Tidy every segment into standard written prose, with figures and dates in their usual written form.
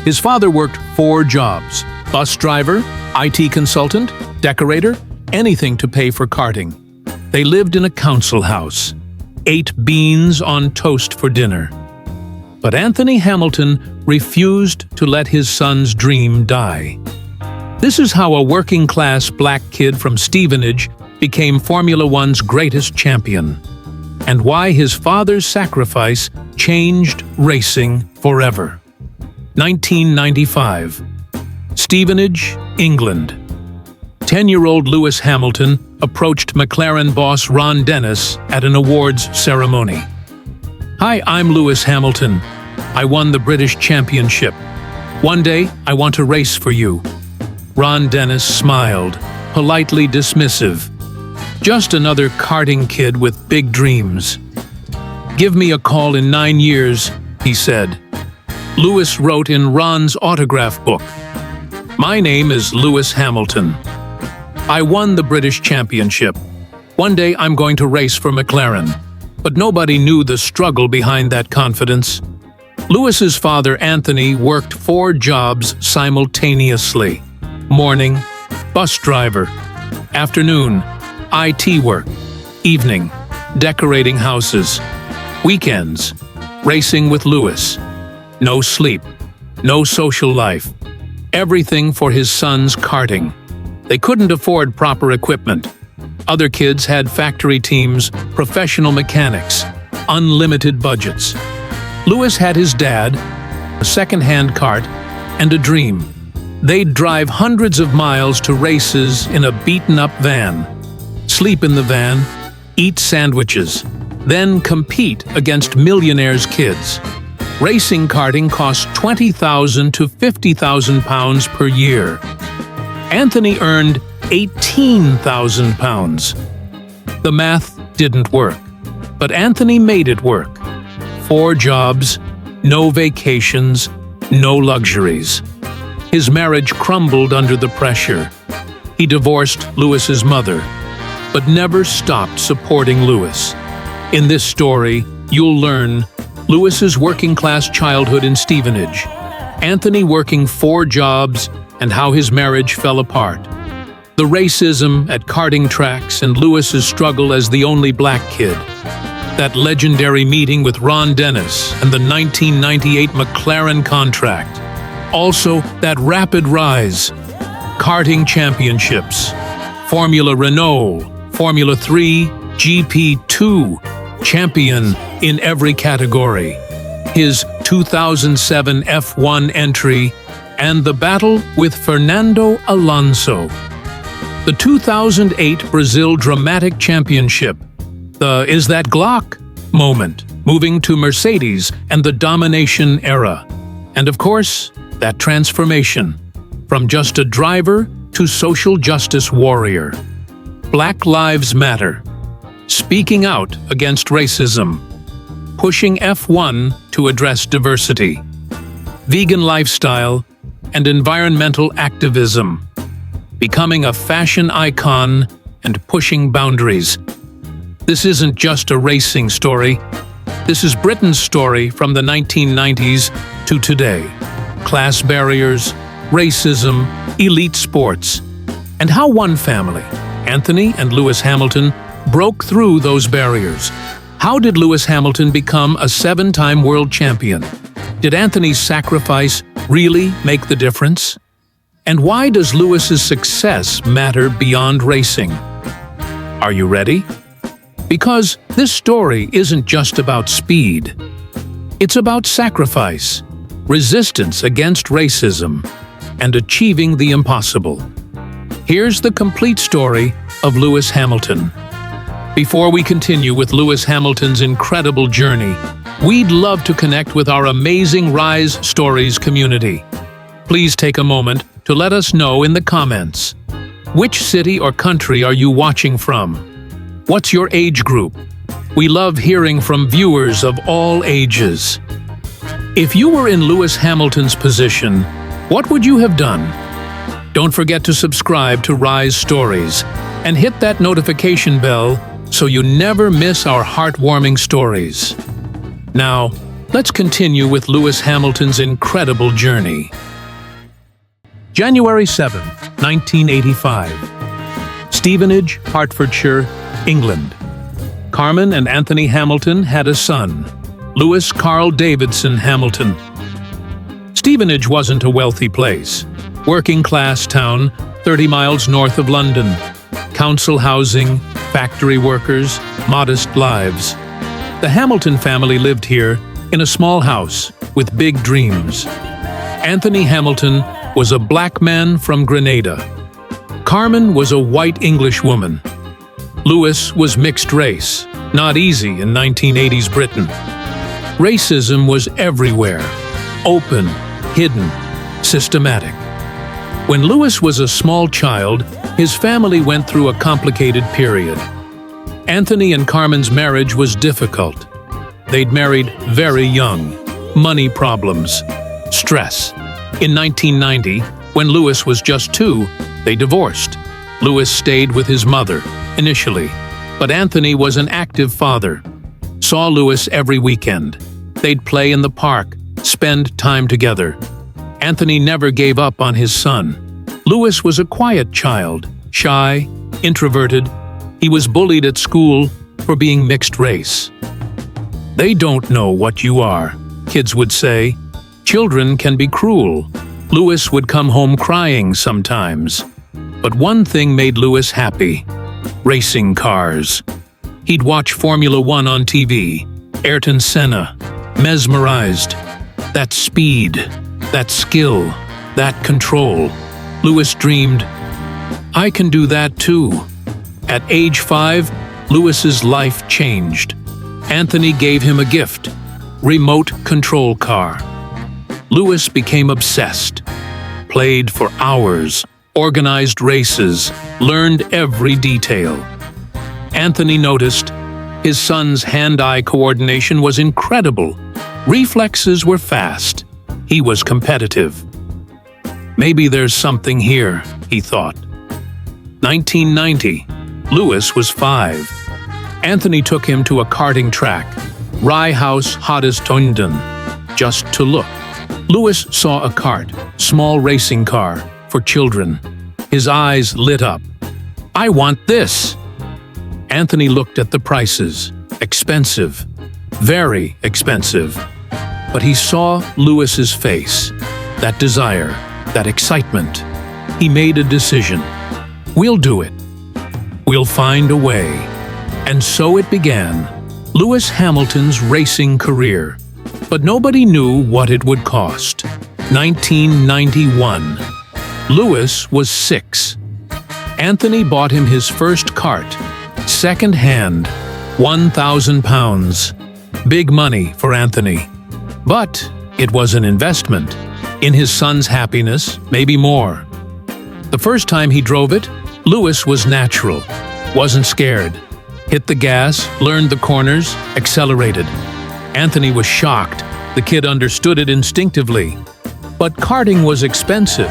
His father worked 4 jobs: bus driver, IT consultant, decorator, anything to pay for karting. They lived in a council house, ate beans on toast for dinner. But Anthony Hamilton refused to let his son's dream die. This is how a working-class black kid from Stevenage became Formula One's greatest champion, and why his father's sacrifice changed racing forever. 1995. Stevenage, England. 10-year-old Lewis Hamilton approached McLaren boss Ron Dennis at an awards ceremony. "Hi, I'm Lewis Hamilton. I won the British Championship. One day, I want to race for you." Ron Dennis smiled, politely dismissive. "Just another karting kid with big dreams." "Give me a call in 9 years," he said. Lewis wrote in Ron's autograph book, "My name is Lewis Hamilton. I won the British Championship. One day I'm going to race for McLaren." But nobody knew the struggle behind that confidence. Lewis's father, Anthony, worked 4 jobs simultaneously. Morning, bus driver. Afternoon, IT work. Evening, decorating houses. Weekends, racing with Lewis. No sleep, no social life. Everything for his son's karting. They couldn't afford proper equipment. Other kids had factory teams, professional mechanics, unlimited budgets. Lewis had his dad, a second-hand kart, and a dream. They'd drive hundreds of miles to races in a beaten-up van, sleep in the van, eat sandwiches, then compete against millionaires' kids. Racing karting cost £20,000 to £50,000 per year. Anthony earned £18,000. The math didn't work, but Anthony made it work. 4 jobs, no vacations, no luxuries. His marriage crumbled under the pressure. He divorced Lewis's mother, but never stopped supporting Lewis. In this story, you'll learn Lewis's working-class childhood in Stevenage, Anthony working 4 jobs, and how his marriage fell apart. The racism at karting tracks and Lewis's struggle as the only black kid. That legendary meeting with Ron Dennis and the 1998 McLaren contract. Also, that rapid rise. Karting championships. Formula Renault, Formula 3, GP2, champion in every category. His 2007 F1 entry, and the battle with Fernando Alonso. The 2008 Brazil Dramatic Championship. The "Is that Glock?" moment, moving to Mercedes and the domination era. And of course, that transformation, from just a driver to social justice warrior. Black Lives Matter. Speaking out against racism. Pushing F1 to address diversity. Vegan lifestyle and environmental activism. Becoming a fashion icon and pushing boundaries. This isn't just a racing story. This is Britain's story from the 1990s to today. Class barriers, racism, elite sports, and how one family, Anthony and Lewis Hamilton, broke through those barriers. How did Lewis Hamilton become a 7-time world champion? Did Anthony's sacrifice really make the difference? And why does Lewis's success matter beyond racing? Are you ready? Because this story isn't just about speed. It's about sacrifice, resistance against racism, and achieving the impossible. Here's the complete story of Lewis Hamilton. Before we continue with Lewis Hamilton's incredible journey, we'd love to connect with our amazing Rise Stories community. Please take a moment to let us know in the comments. Which city or country are you watching from? What's your age group? We love hearing from viewers of all ages. If you were in Lewis Hamilton's position, what would you have done? Don't forget to subscribe to Rise Stories and hit that notification bell so you never miss our heartwarming stories. Now, Let's continue with Lewis Hamilton's incredible journey. January 7, 1985. Stevenage, Hertfordshire, England. Carmen and Anthony Hamilton had a son, Lewis Carl Davidson Hamilton. Stevenage wasn't a wealthy place. Working-class town, 30 miles north of London. Council housing, factory workers, modest lives. The Hamilton family lived here in a small house with big dreams. Anthony Hamilton was a black man from Grenada. Carmen was a white English woman. Lewis was mixed race, not easy in 1980s Britain. Racism was everywhere, open, hidden, systematic. When Lewis was a small child, his family went through a complicated period. Anthony and Carmen's marriage was difficult. They'd married very young, money problems, stress. In 1990, when Lewis was just 2, they divorced. Lewis stayed with his mother, initially, but Anthony was an active father. Saw Lewis every weekend. They'd play in the park, spend time together. Anthony never gave up on his son. Lewis was a quiet child, shy, introverted. He was bullied at school for being mixed race. "They don't know what you are," kids would say. Children can be cruel. Lewis would come home crying sometimes. But one thing made Lewis happy: racing cars. He'd watch Formula One on TV, Ayrton Senna, mesmerized. That speed, that skill, that control. Lewis dreamed, "I can do that too." At age 5, Lewis's life changed. Anthony gave him a gift: remote control car. Lewis became obsessed, played for hours, organized races, learned every detail. Anthony noticed his son's hand-eye coordination was incredible. Reflexes were fast. He was competitive. Maybe there's something here, he thought. 1990. Lewis was 5. Anthony took him to a karting track, Rye House Hoddesdon, just to look. Lewis saw a kart, small racing car, for children. His eyes lit up. "I want this!" Anthony looked at the prices. Expensive. Very expensive. But he saw Lewis's face. That desire, that excitement. He made a decision. "We'll do it. We'll find a way." And so it began. Lewis Hamilton's racing career. But nobody knew what it would cost. 1991. Lewis was 6. Anthony bought him his first kart, second-hand, £1,000. Big money for Anthony. But it was an investment. In his son's happiness, maybe more. The first time he drove it, Lewis was natural, wasn't scared. Hit the gas, learned the corners, accelerated. Anthony was shocked. The kid understood it instinctively. But karting was expensive.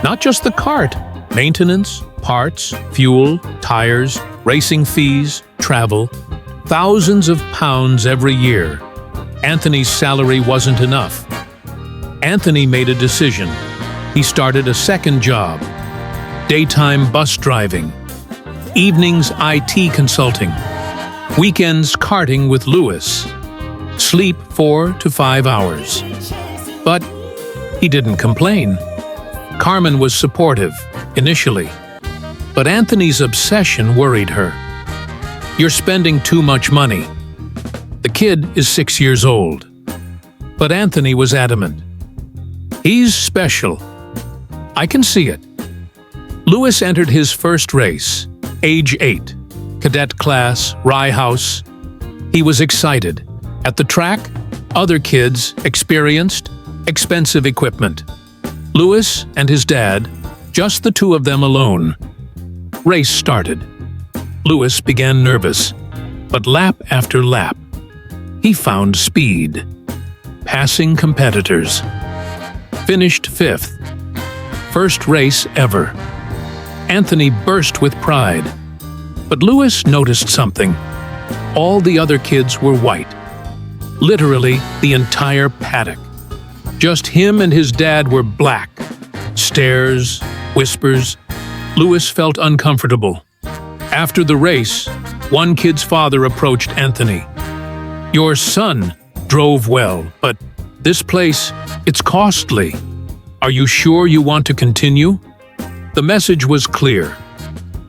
Not just the kart. Maintenance, parts, fuel, tires, racing fees, travel. Thousands of pounds every year. Anthony's salary wasn't enough. Anthony made a decision. He started a second job. Daytime bus driving. Evenings IT consulting. Weekends karting with Lewis. Sleep 4 to 5 hours. But he didn't complain. Carmen was supportive, initially. But Anthony's obsession worried her. "You're spending too much money." The kid is 6 years old. But Anthony was adamant. "He's special. I can see it." Lewis entered his first race, age 8, cadet class, Rye House. He was excited. At the track, other kids, experienced, expensive equipment. Lewis and his dad, just the two of them alone. Race started. Lewis began nervous, but lap after lap, he found speed. Passing competitors. Finished 5th. First race ever. Anthony burst with pride. But Lewis noticed something. All the other kids were white. literally the entire paddock. Just him and his dad were black. Stares, whispers. Lewis felt uncomfortable. After the race, one kid's father approached Anthony. "Your son drove well, but this place, it's costly. Are you sure you want to continue?" The message was clear.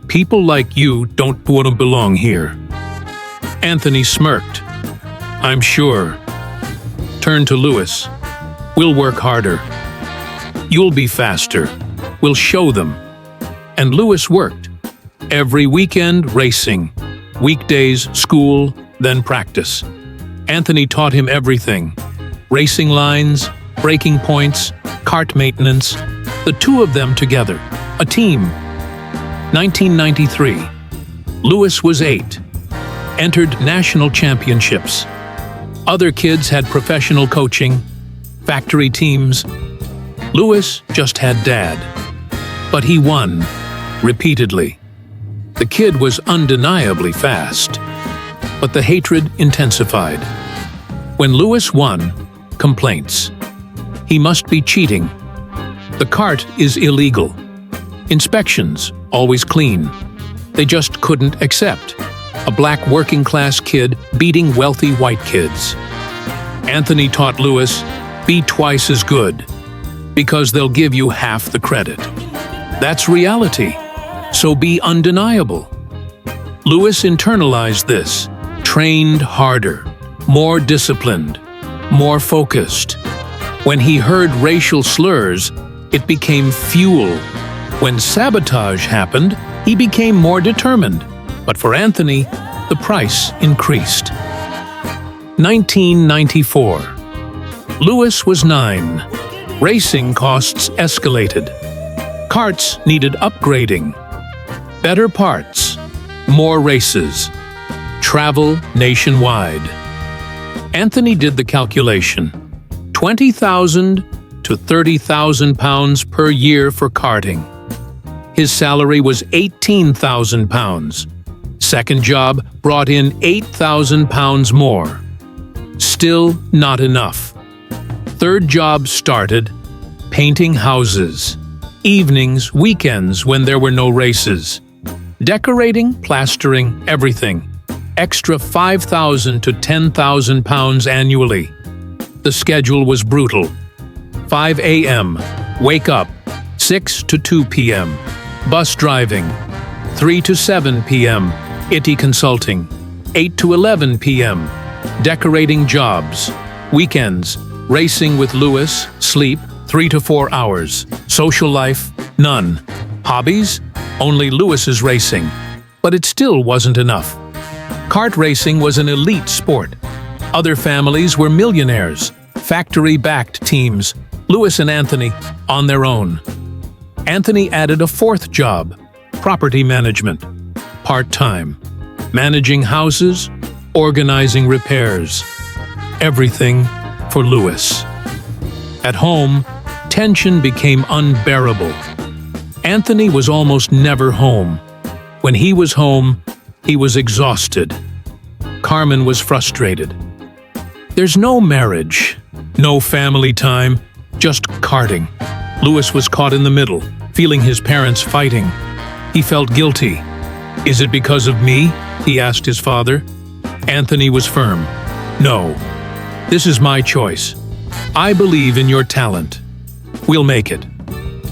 People like you don't want to belong here. Anthony smirked. "I'm sure." Turned to Lewis. "We'll work harder. You'll be faster. We'll show them." And Lewis worked. Every weekend, racing. Weekdays, school, then practice. Anthony taught him everything. Racing lines, braking points, kart maintenance. The two of them together. A team. 1993. Lewis was 8. Entered national championships. Other kids had professional coaching, factory teams. Lewis just had dad. But he won, repeatedly. The kid was undeniably fast. But the hatred intensified. When Lewis won, complaints. He must be cheating. The kart is illegal. Inspections, always clean. They just couldn't accept a black working-class kid beating wealthy white kids. Anthony taught Lewis, be twice as good, because they'll give you half the credit. That's reality, so be undeniable. Lewis internalized this, trained harder, more disciplined, more focused. When he heard racial slurs, it became fuel. When sabotage happened, he became more determined. But for Anthony, the price increased. 1994. Lewis was 9. Racing costs escalated. Karts needed upgrading. Better parts. More races. Travel nationwide. Anthony did the calculation. 20,000 to 30,000 pounds per year for karting. His salary was 18,000 pounds. Second job brought in 8,000 pounds more. Still not enough. Third job started, painting houses. Evenings, weekends when there were no races. Decorating, plastering, everything. Extra 5,000 to 10,000 pounds annually. The schedule was brutal. 5 a.m., wake up. 6 to 2 p.m., bus driving. 3 to 7 p.m., IT consulting. 8 to 11 p.m., decorating jobs. Weekends, racing with Lewis, sleep, 3 to 4 hours. Social life, none. Hobbies, only Lewis's racing. But it still wasn't enough. Kart racing was an elite sport. Other families were millionaires, factory-backed teams. Lewis and Anthony on their own. Anthony added a fourth job, property management, part-time, managing houses, organizing repairs. Everything for Lewis. At home, tension became unbearable. Anthony was almost never home. When he was home, he was exhausted. Carmen was frustrated. There's no marriage, no family time, just karting. Lewis was caught in the middle, feeling his parents fighting. He felt guilty. Is it because of me? He asked his father. Anthony was firm. No, this is my choice. I believe in your talent. We'll make it.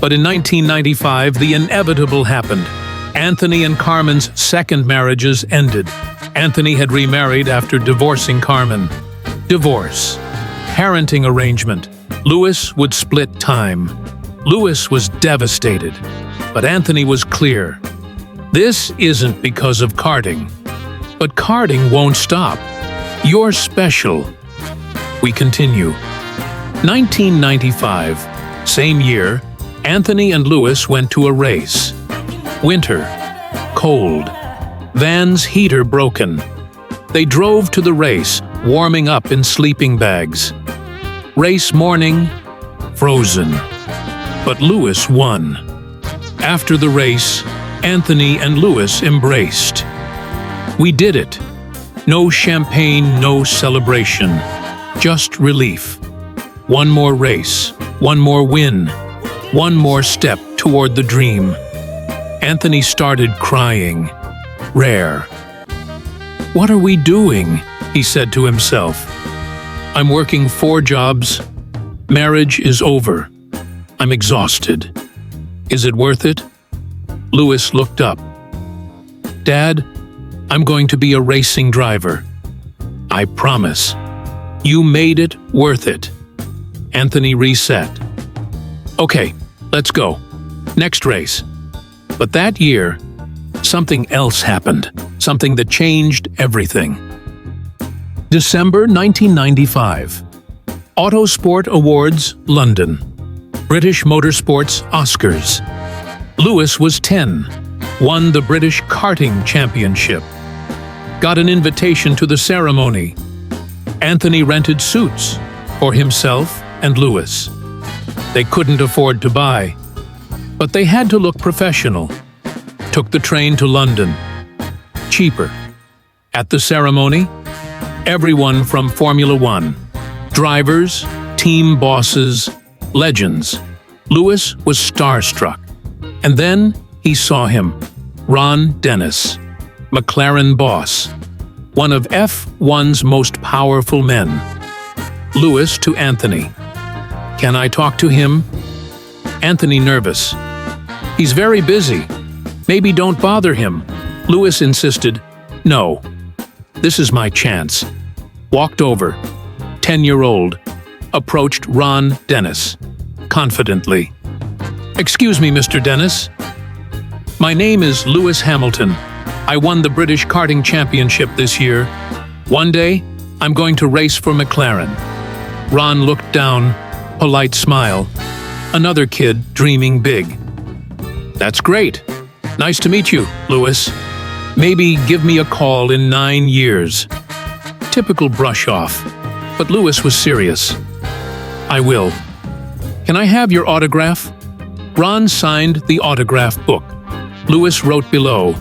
But in 1995, the inevitable happened. Anthony and Carmen's second marriages ended. Anthony had remarried after divorcing Carmen. Divorce. Parenting arrangement. Lewis would split time. Lewis was devastated. But Anthony was clear. This isn't because of karting. But karting won't stop. You're special. We continue. 1995. Same year, Anthony and Lewis went to a race. Winter. Cold. Van's heater broken. They drove to the race, warming up in sleeping bags. Race morning, frozen. But Lewis won. After the race, Anthony and Lewis embraced. We did it. No champagne, no celebration. just relief. One more race, one more win, one more step toward the dream. Anthony started crying. Rare. "What are we doing?" he said to himself. "I'm working 4 jobs. Marriage is over. I'm exhausted. Is it worth it?" Lewis looked up. "Dad, I'm going to be a racing driver. I promise. You made it worth it." Anthony reset. "Okay, let's go. Next race." But that year, something else happened, something that changed everything. December 1995. Autosport Awards, London. British Motorsports Oscars. Lewis was 10, won the British Karting Championship. Got an invitation to the ceremony. Anthony rented suits for himself and Lewis. They couldn't afford to buy, but they had to look professional. Took the train to London. Cheaper. At the ceremony, everyone from Formula One. Drivers, team bosses, legends. Lewis was starstruck. And then he saw him, Ron Dennis, McLaren boss, one of F1's most powerful men. Lewis to Anthony. "Can I talk to him?" Anthony nervous. "He's very busy. Maybe don't bother him." Lewis insisted. "No. This is my chance." Walked over. 10-year-old. Approached Ron Dennis. Confidently. "Excuse me, Mr. Dennis. My name is Lewis Hamilton. I won the British Karting Championship this year. One day, I'm going to race for McLaren." Ron looked down, polite smile. Another kid dreaming big. "That's great. Nice to meet you, Lewis. Maybe give me a call in 9 years." Typical brush off, but Lewis was serious. "I will. Can I have your autograph?" Ron signed the autograph book. Lewis wrote below,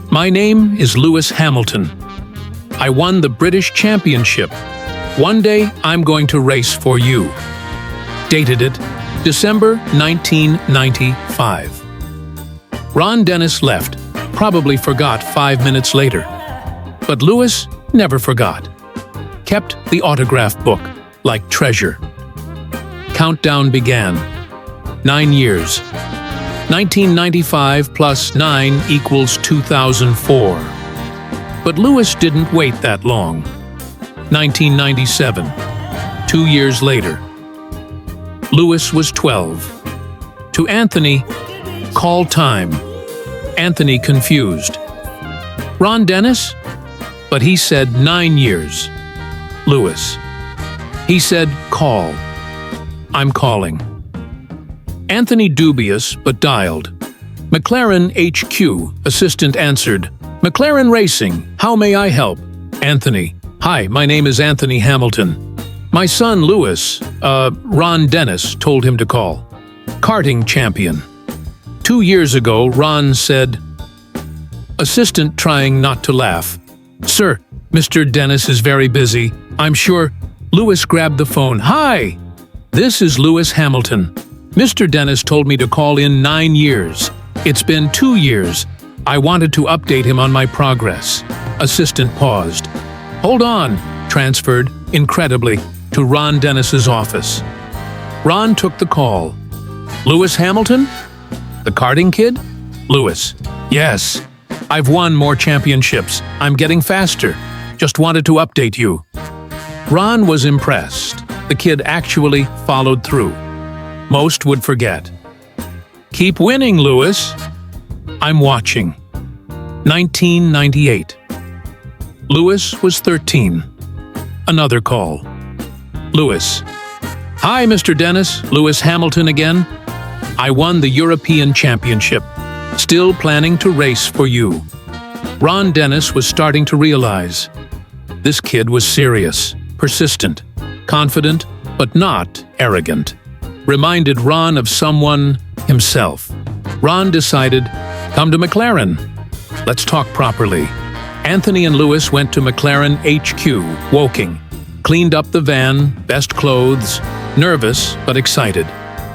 "My name is Lewis Hamilton. I won the British Championship. One day I'm going to race for you." Dated it, December 1995. Ron Dennis left, probably forgot 5 minutes later. But Lewis never forgot. Kept the autograph book like treasure. Countdown began. 9 years. 1995 plus 9 equals 2004. But Lewis didn't wait that long. 1997. 2 years later. Lewis was 12. To Anthony, call time. Anthony confused. "Ron Dennis?" But he said 9 years. Lewis. He said, "Call." "I'm calling." Anthony dubious but dialed. McLaren HQ, assistant answered. "McLaren Racing, how may I help?" Anthony. "Hi, my name is Anthony Hamilton. My son Lewis, Ron Dennis, told him to call. Karting champion." 2 years ago, Ron said, assistant trying not to laugh. "Sir, Mr. Dennis is very busy. I'm sure." Lewis grabbed the phone. "Hi! This is Lewis Hamilton. Mr. Dennis told me to call in 9 years. It's been 2 years. I wanted to update him on my progress." Assistant paused. "Hold on," transferred, incredibly, to Ron Dennis's office. Ron took the call. "Lewis Hamilton? The karting kid?" Lewis. "Yes. I've won more championships. I'm getting faster. Just wanted to update you." Ron was impressed. The kid actually followed through. Most would forget. "Keep winning, Lewis." "I'm watching." 1998. Lewis was 13. Another call. Lewis. "Hi, Mr. Dennis. Lewis Hamilton again. I won the European Championship. Still planning to race for you." Ron Dennis was starting to realize. This kid was serious, persistent, confident, but not arrogant. Reminded Ron of someone himself. Ron decided, "Come to McLaren. Let's talk properly." Anthony and Lewis went to McLaren HQ, Woking. Cleaned up the van, best clothes, nervous but excited.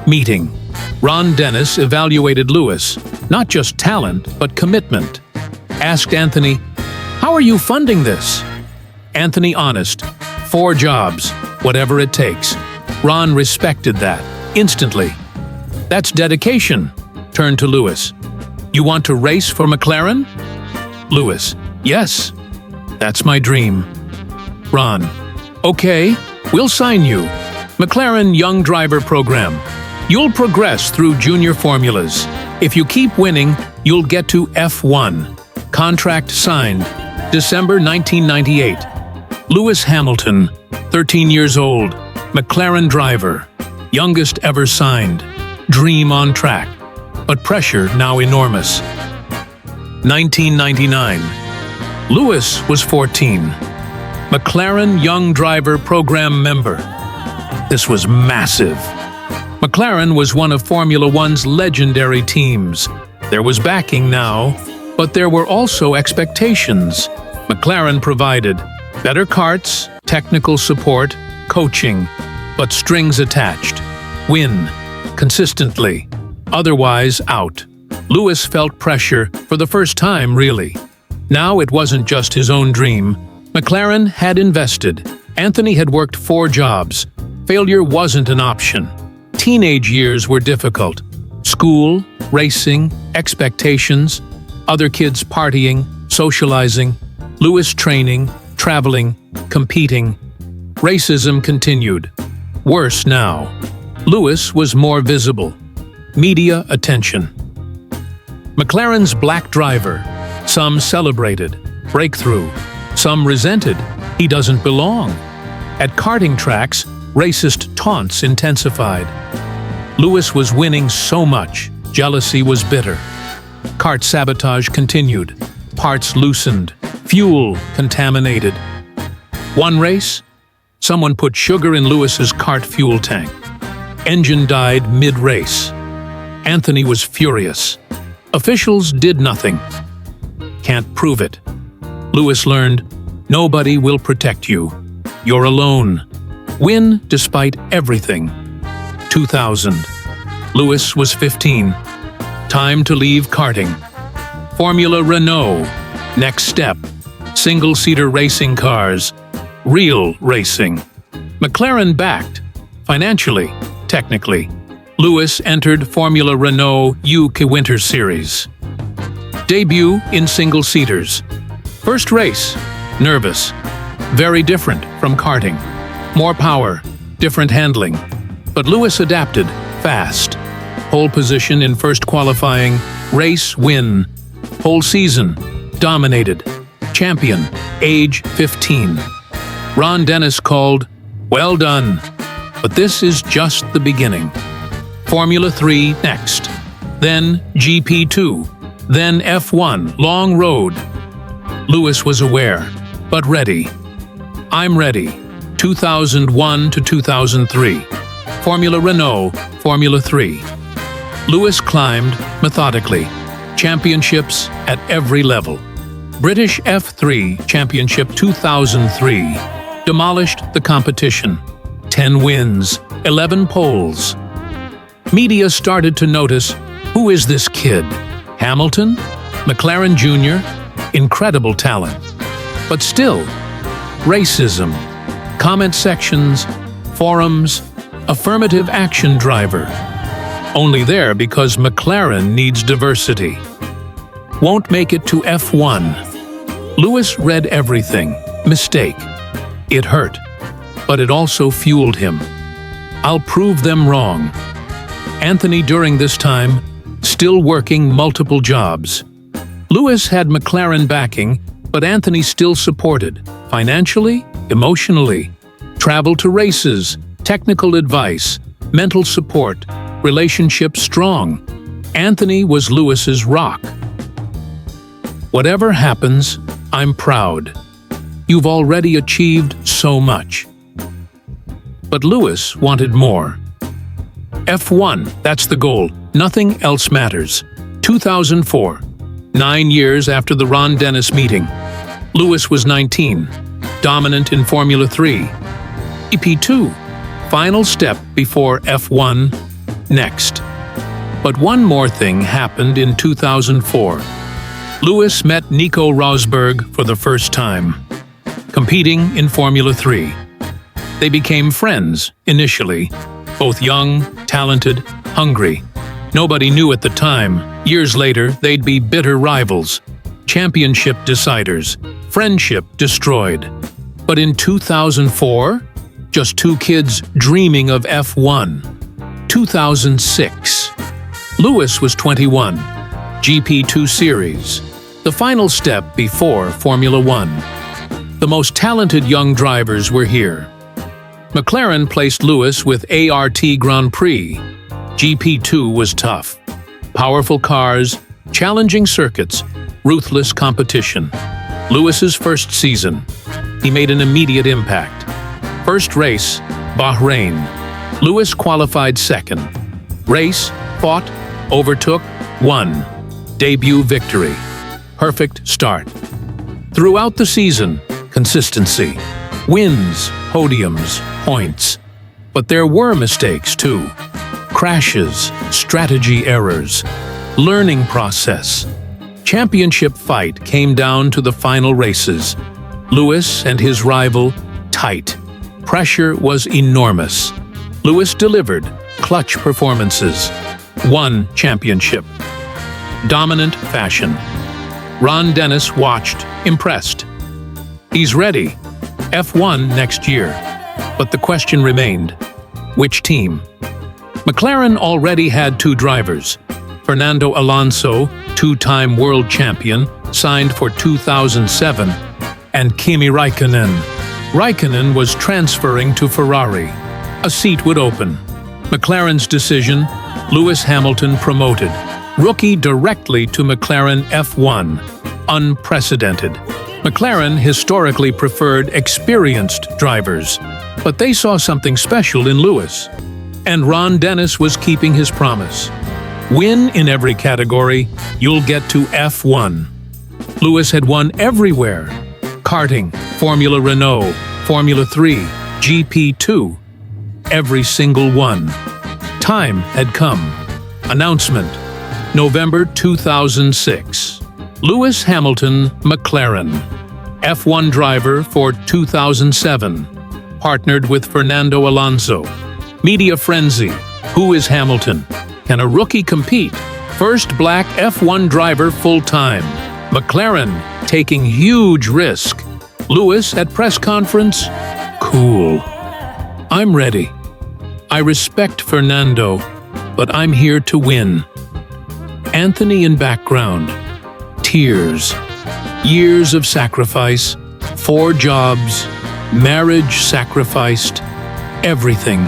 Meeting. Ron Dennis evaluated Lewis, not just talent, but commitment. Asked Anthony, "How are you funding this?" Anthony honest, 4 jobs, whatever it takes. Ron respected that, instantly. That's dedication. Turned to Lewis. You want to race for McLaren? Lewis, yes. That's my dream. Ron, okay, we'll sign you. McLaren Young Driver Program. You'll progress through junior formulas. If you keep winning, you'll get to F1. Contract signed. December 1998. Lewis Hamilton, 13 years old, McLaren driver, youngest ever signed. Dream on track, but pressure now enormous. 1999. Lewis was 14. McLaren Young Driver Program member. This was massive. McLaren was one of Formula One's legendary teams. There was backing now, but there were also expectations. McLaren provided better karts, technical support, coaching, but strings attached. Win. Consistently. Otherwise, out. Lewis felt pressure for the first time, really. Now it wasn't just his own dream. McLaren had invested. Anthony had worked 4 jobs. Failure wasn't an option. Teenage years were difficult. School, racing, expectations, other kids partying, socializing, Lewis training, traveling, competing. Racism continued. Worse now. Lewis was more visible. Media attention. McLaren's black driver. Some celebrated. Breakthrough. Some resented. He doesn't belong. At karting tracks, racist taunts intensified. Lewis was winning so much. Jealousy was bitter. Kart sabotage continued. Parts loosened. Fuel contaminated. One race, someone put sugar in Lewis's kart fuel tank. Engine died mid-race. Anthony was furious. Officials did nothing. Can't prove it. Lewis learned, nobody will protect you. You're alone. Win despite everything. 2000. Lewis was 15. Time to leave karting. Formula Renault. Next step. Single-seater racing cars. Real racing. McLaren backed. Financially, technically. Lewis entered Formula Renault UK Winter Series. Debut in single-seaters. First race. Nervous. Very different from karting. More power. Different handling. But Lewis adapted fast. Pole position in first qualifying. Race win. Whole season. Dominated. Champion. Age 15. Ron Dennis called, "Well done." But this is just the beginning. Formula 3 next. Then GP2. Then F1, long road. Lewis was aware, but ready. I'm ready. 2001 to 2003. Formula Renault, Formula 3. Lewis climbed methodically. Championships at every level. British F3 Championship 2003. Demolished the competition. 10 wins, 11 poles. Media started to notice, who is this kid? Hamilton? McLaren Jr.? Incredible talent. But still, racism. Comment sections, forums, affirmative action driver. Only there because McLaren needs diversity. Won't make it to F1. Lewis read everything. Mistake. It hurt. But it also fueled him. I'll prove them wrong. Anthony during this time, still working multiple jobs. Lewis had McLaren backing, but Anthony still supported, financially, emotionally. Travel to races, technical advice, mental support, relationship strong. Anthony was Lewis's rock. Whatever happens, I'm proud. You've already achieved so much. But Lewis wanted more. F1, that's the goal. Nothing else matters. 2004, 9 years after the Ron Dennis meeting. Lewis was 19, dominant in Formula 3, GP2, final step before F1, next. But one more thing happened in 2004. Lewis met Nico Rosberg for the first time, competing in Formula 3. They became friends, initially, both young, talented, hungry. Nobody knew at the time. Years later, they'd be bitter rivals, championship deciders, friendship destroyed. But in 2004, just two kids dreaming of F1. 2006. Lewis was 21. GP2 Series, the final step before Formula 1. The most talented young drivers were here. McLaren placed Lewis with ART Grand Prix. GP2 was tough. Powerful cars, challenging circuits, ruthless competition. Lewis's first season. He made an immediate impact. First race, Bahrain. Lewis qualified second. Race, fought, overtook, won. Debut victory. Perfect start. Throughout the season, consistency. Wins, podiums, points. But there were mistakes too. Crashes, strategy errors, learning process. Championship fight came down to the final races. Lewis and his rival, tight. Pressure was enormous. Lewis delivered clutch performances. Won championship. Dominant fashion. Ron Dennis watched, impressed. He's ready. F1 next year. But the question remained, which team? McLaren already had two drivers. Fernando Alonso, two-time world champion, signed for 2007, and Kimi Raikkonen. Raikkonen was transferring to Ferrari. A seat would open. McLaren's decision, Lewis Hamilton promoted. Rookie directly to McLaren F1. Unprecedented. McLaren historically preferred experienced drivers, but they saw something special in Lewis. And Ron Dennis was keeping his promise. Win in every category, you'll get to F1. Lewis had won everywhere. Karting, Formula Renault, Formula 3, GP2. Every single one. Time had come. Announcement, November 2006. Lewis Hamilton, McLaren. F1 driver for 2007. Partnered with Fernando Alonso. Media frenzy. Who is Hamilton? Can a rookie compete? First black F1 driver full-time. McLaren taking huge risk. Lewis at press conference? Cool. I'm ready. I respect Fernando, but I'm here to win. Anthony in background. Tears. Years of sacrifice. 4 jobs. Marriage sacrificed. Everything.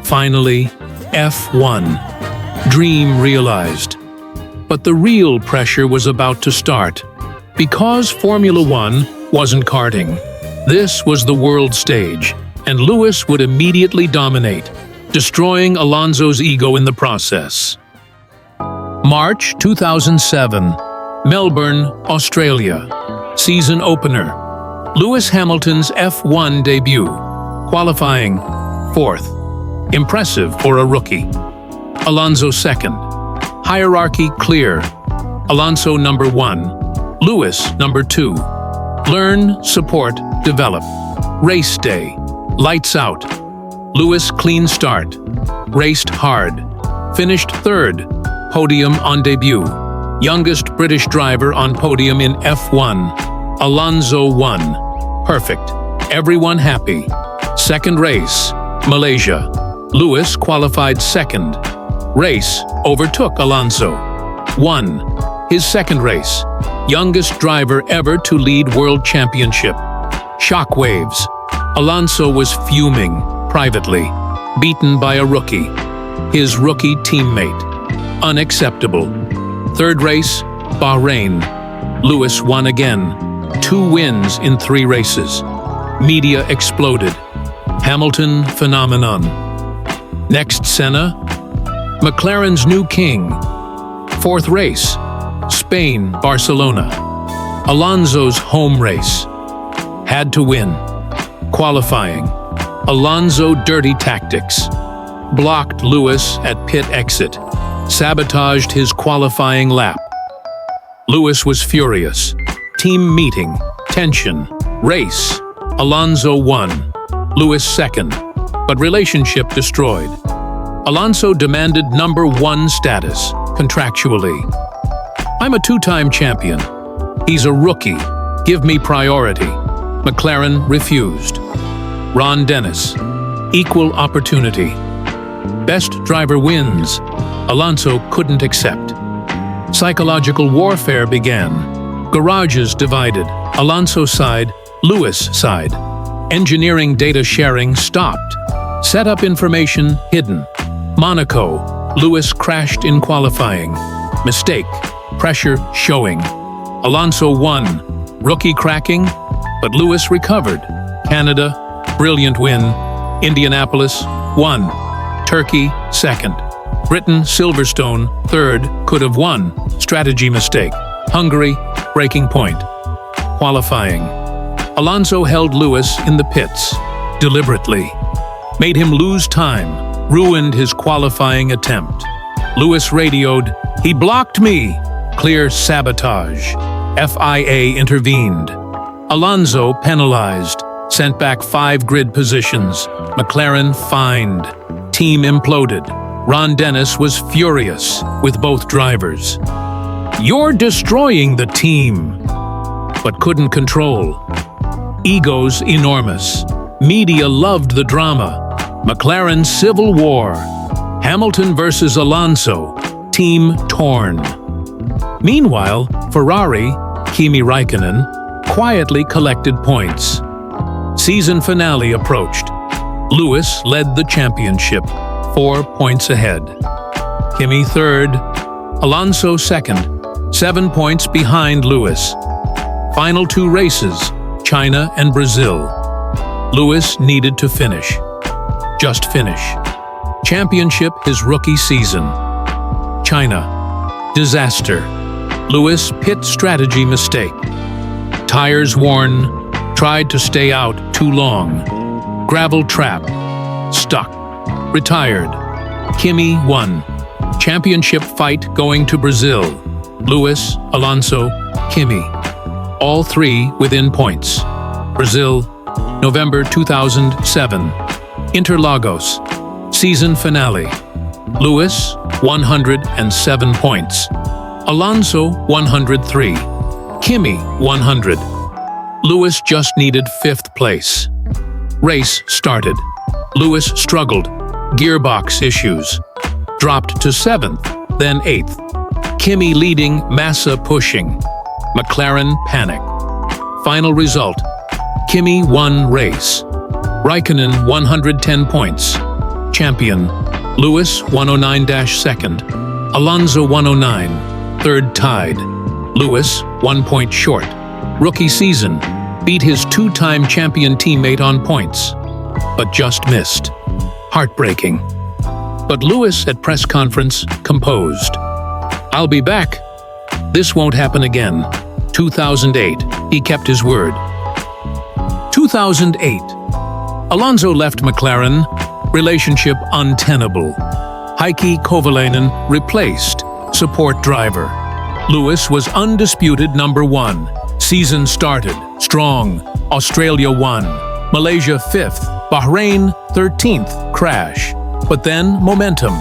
Finally, F1. Dream realized. But the real pressure was about to start. Because Formula 1 wasn't karting. This was the world stage, and Lewis would immediately dominate, destroying Alonso's ego in the process. March 2007, Melbourne, Australia. Season opener. Lewis Hamilton's F1 debut. Qualifying 4th. Impressive for a rookie. Alonso 2nd. Hierarchy clear. Alonso number 1. Lewis number 2. Learn, support, develop. Race day. Lights out. Lewis clean start. Raced hard. Finished 3rd. Podium on debut. Youngest British driver on podium in F1. Alonso won. Perfect. Everyone happy. Second race. Malaysia. Lewis qualified 2nd. Race overtook Alonso. Won. His 2nd race. Youngest driver ever to lead World Championship. Shockwaves. Alonso was fuming, privately. Beaten by a rookie. His rookie teammate. Unacceptable. 3rd race, Bahrain. Lewis won again. 2 wins in 3 races. Media exploded. Hamilton phenomenon. Next Senna. McLaren's new king. 4th race, Spain, Barcelona. Alonso's home race. Had to win. Qualifying. Alonso dirty tactics. Blocked Lewis at pit exit. Sabotaged his qualifying lap. Lewis was furious. Team meeting. Tension. Race. Alonso won. Lewis second. But relationship destroyed. Alonso demanded #1 status, contractually. I'm a two-time champion. He's a rookie. Give me priority. McLaren refused. Ron Dennis. Equal opportunity. Best driver wins. Alonso couldn't accept. Psychological warfare began. Garages divided. Alonso side, Lewis side. Engineering data sharing stopped. Setup information hidden. Monaco. Lewis crashed in qualifying. Mistake. Pressure showing. Alonso won. Rookie cracking, but Lewis recovered. Canada. Brilliant win. Indianapolis. 1. Turkey. 2nd. Britain, Silverstone, 3rd, could have won. Strategy mistake. Hungary, breaking point. Qualifying. Alonso held Lewis in the pits, deliberately. Made him lose time, ruined his qualifying attempt. Lewis radioed, "He blocked me!" Clear sabotage. FIA intervened. Alonso penalized, sent back 5 grid positions. McLaren fined. Team imploded. Ron Dennis was furious with both drivers. "You're destroying the team," but couldn't control. Egos enormous. Media loved the drama. McLaren civil war. Hamilton versus Alonso. Team torn. Meanwhile, Ferrari, Kimi Räikkönen, quietly collected points. Season finale approached. Lewis led the championship, 4 points ahead. Kimi 3rd, Alonso 2nd, 7 points behind Lewis. Final 2 races, China and Brazil. Lewis needed to finish. Just finish. Championship his rookie season. China. Disaster. Lewis pit strategy mistake. Tires worn. Tried to stay out too long. Gravel trap. Stuck. Retired. Kimi won. Championship fight going to Brazil. Lewis, Alonso, Kimi. All 3 within points. Brazil, November 2007. Interlagos. Season finale. Lewis, 107 points. Alonso, 103. Kimi, 100. Lewis just needed 5th place. Race started. Lewis struggled. Gearbox issues. Dropped to 7th, then 8th. Kimi leading, Massa pushing. McLaren panic. Final result. Kimi won race. Räikkönen 110 points. Champion. Lewis 109-2nd. Alonso 109. 3rd tied. Lewis 1 point short. Rookie season. Beat his 2-time champion teammate on points, but just missed. Heartbreaking. But Lewis at press conference composed. "I'll be back. This won't happen again." 2008, he kept his word. 2008. Alonso left McLaren, relationship untenable. Heikki Kovalainen replaced, support driver. Lewis was undisputed #1. Season started, strong. Australia 1. Malaysia 5th. Bahrain 13th, crash. But then momentum.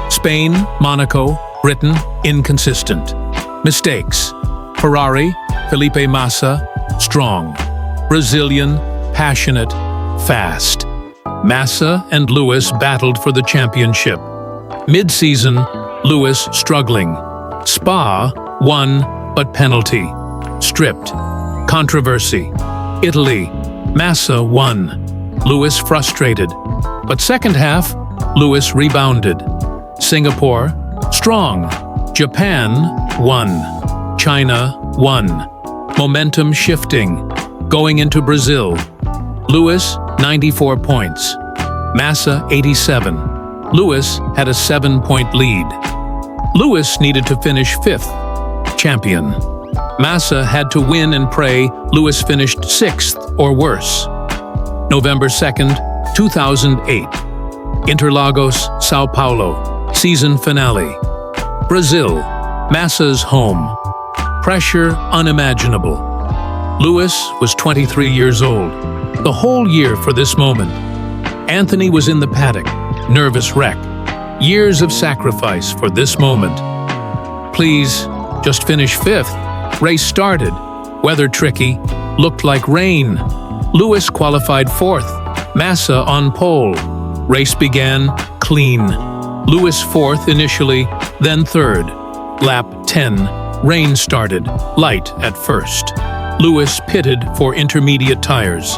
Spain, Monaco, Britain, inconsistent. Mistakes. Ferrari, Felipe Massa, strong. Brazilian, passionate, fast. Massa and Lewis battled for the championship. Mid-season, Lewis struggling. Spa, won, but penalty. Stripped. Controversy. Italy, Massa won. Lewis frustrated. But second half, Lewis rebounded. Singapore, strong. Japan, won. China, won. Momentum shifting. Going into Brazil. Lewis, 94 points. Massa, 87. Lewis had a 7-point lead. Lewis needed to finish 5th. Champion. Massa had to win and pray Lewis finished 6th or worse. November 2nd, 2008. Interlagos, Sao Paulo, season finale. Brazil, Massa's home. Pressure unimaginable. Lewis was 23 years old, the whole year for this moment. Anthony was in the paddock, nervous wreck. Years of sacrifice for this moment. Please, just finish fifth. Race started. Weather tricky. Looked like rain. Lewis qualified fourth. Massa on pole. Race began clean. Lewis fourth initially, then third. Lap 10. Rain started. Light at first. Lewis pitted for intermediate tires.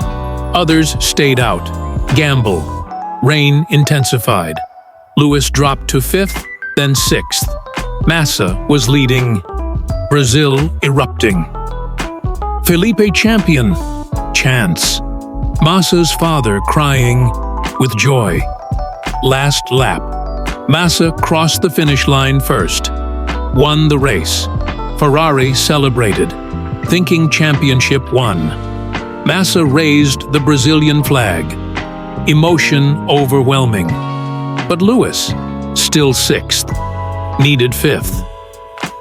Others stayed out. Gamble. Rain intensified. Lewis dropped to fifth, then sixth. Massa was leading. Brazil erupting. Felipe champion. Chance. Massa's father crying with joy. Last lap. Massa crossed the finish line first. Won the race. Ferrari celebrated, thinking championship won. Massa raised the Brazilian flag. Emotion overwhelming. But Lewis, still sixth. Needed fifth.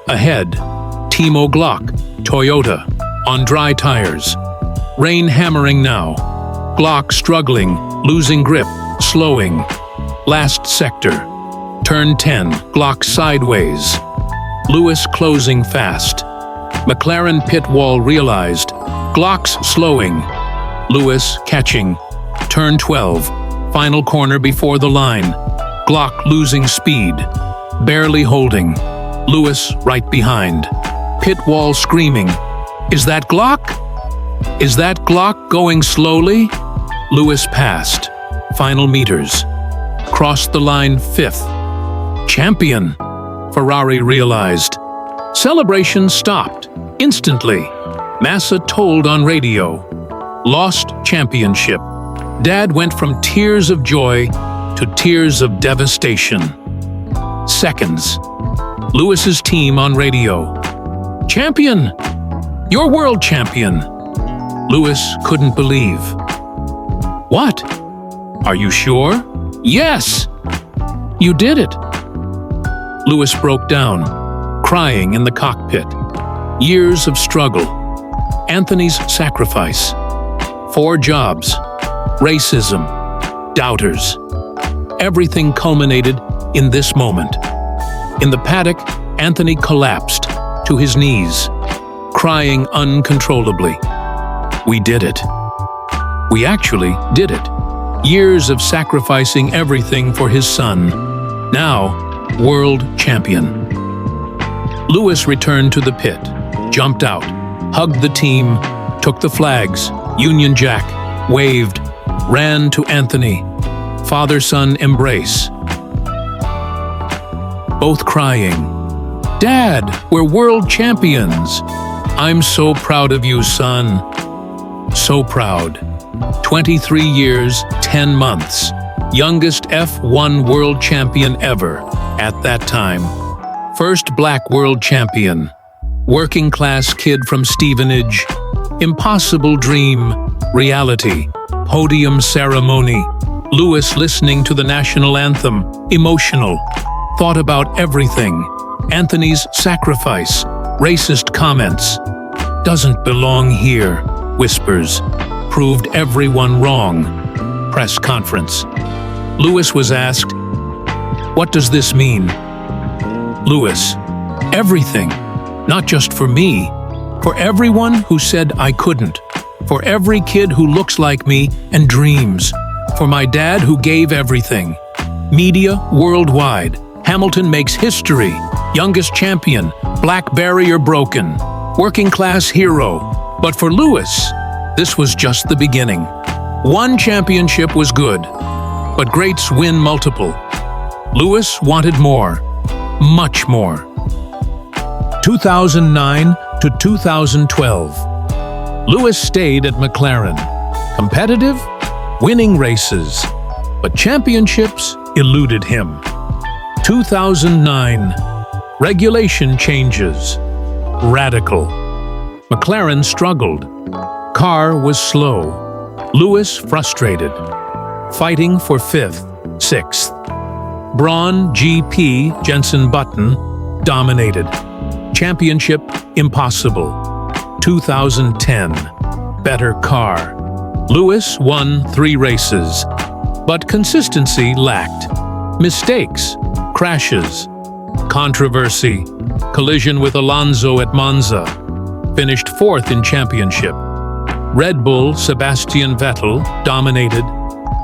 Ahead, Timo Glock, Toyota, on dry tires. Rain hammering now. Glock struggling, losing grip, slowing. Last sector. Turn 10, Glock sideways. Lewis closing fast. McLaren pit wall realized. Glock's slowing. Lewis catching. Turn 12, final corner before the line. Glock losing speed. Barely holding. Lewis right behind. Pit wall screaming. Is that Glock? Is that Glock going slowly? Lewis passed. Final meters. Crossed the line fifth. Champion, Ferrari realized. Celebration stopped. Instantly. Massa told on radio. Lost championship. Dad went from tears of joy to tears of devastation. Seconds. Lewis's team on radio. Champion! You're world champion! Lewis couldn't believe. What? Are you sure? Yes! You did it! Lewis broke down, crying in the cockpit. Years of struggle. Anthony's sacrifice. 4 jobs. Racism. Doubters. Everything culminated in this moment. In the paddock, Anthony collapsed to his knees, crying uncontrollably. We did it. We actually did it. Years of sacrificing everything for his son. Now, world champion. Lewis returned to the pit, jumped out, hugged the team, took the flags, Union Jack, waved, ran to Anthony. Father-son embrace. Both crying. Dad, we're world champions. I'm so proud of you, son. So proud. 23 years, 10 months. Youngest F1 world champion ever at that time. First black world champion. Working class kid from Stevenage. Impossible dream. Reality. Podium ceremony. Lewis listening to the national anthem. Emotional. Thought about everything. Anthony's sacrifice. Racist comments. Doesn't belong here. Whispers. Proved everyone wrong. Press conference. Lewis was asked, "What does this mean?" Lewis, everything. Not just for me. For everyone who said I couldn't. For every kid who looks like me and dreams. For my dad who gave everything. Media worldwide. Hamilton makes history. Youngest champion. Black barrier broken. Working class hero. But for Lewis, this was just the beginning. One championship was good, but greats win multiple. Lewis wanted more. Much more. 2009 to 2012. Lewis stayed at McLaren. Competitive, winning races, but championships eluded him. 2009. Regulation changes. Radical. McLaren struggled. Car was slow. Lewis frustrated. fighting for 5th, 6th. Braun GP Jenson Button dominated. Championship impossible. 2010. Better car. Lewis won 3 races, but consistency lacked. Mistakes, crashes, controversy, collision with Alonso at Monza. Finished 4th in championship. Red Bull Sebastian Vettel dominated.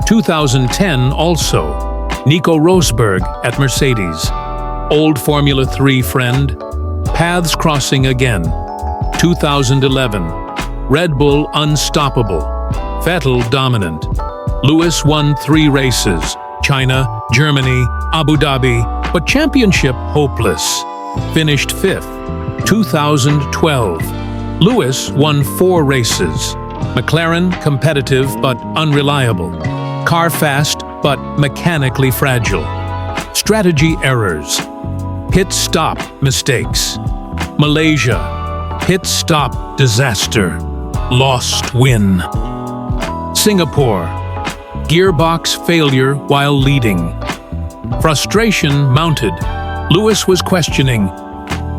2010 also. Nico Rosberg at Mercedes. Old Formula 3 friend. Paths crossing again. 2011. Red Bull unstoppable. Vettel dominant. Lewis won 3 races. China, Germany, Abu Dhabi, but championship hopeless. Finished 5th. 2012. Lewis won 4 races. McLaren competitive but unreliable. Car fast but mechanically fragile. Strategy errors. Pit stop mistakes. Malaysia. Pit stop disaster. Lost win. Singapore. Gearbox failure while leading. Frustration mounted. Lewis was questioning,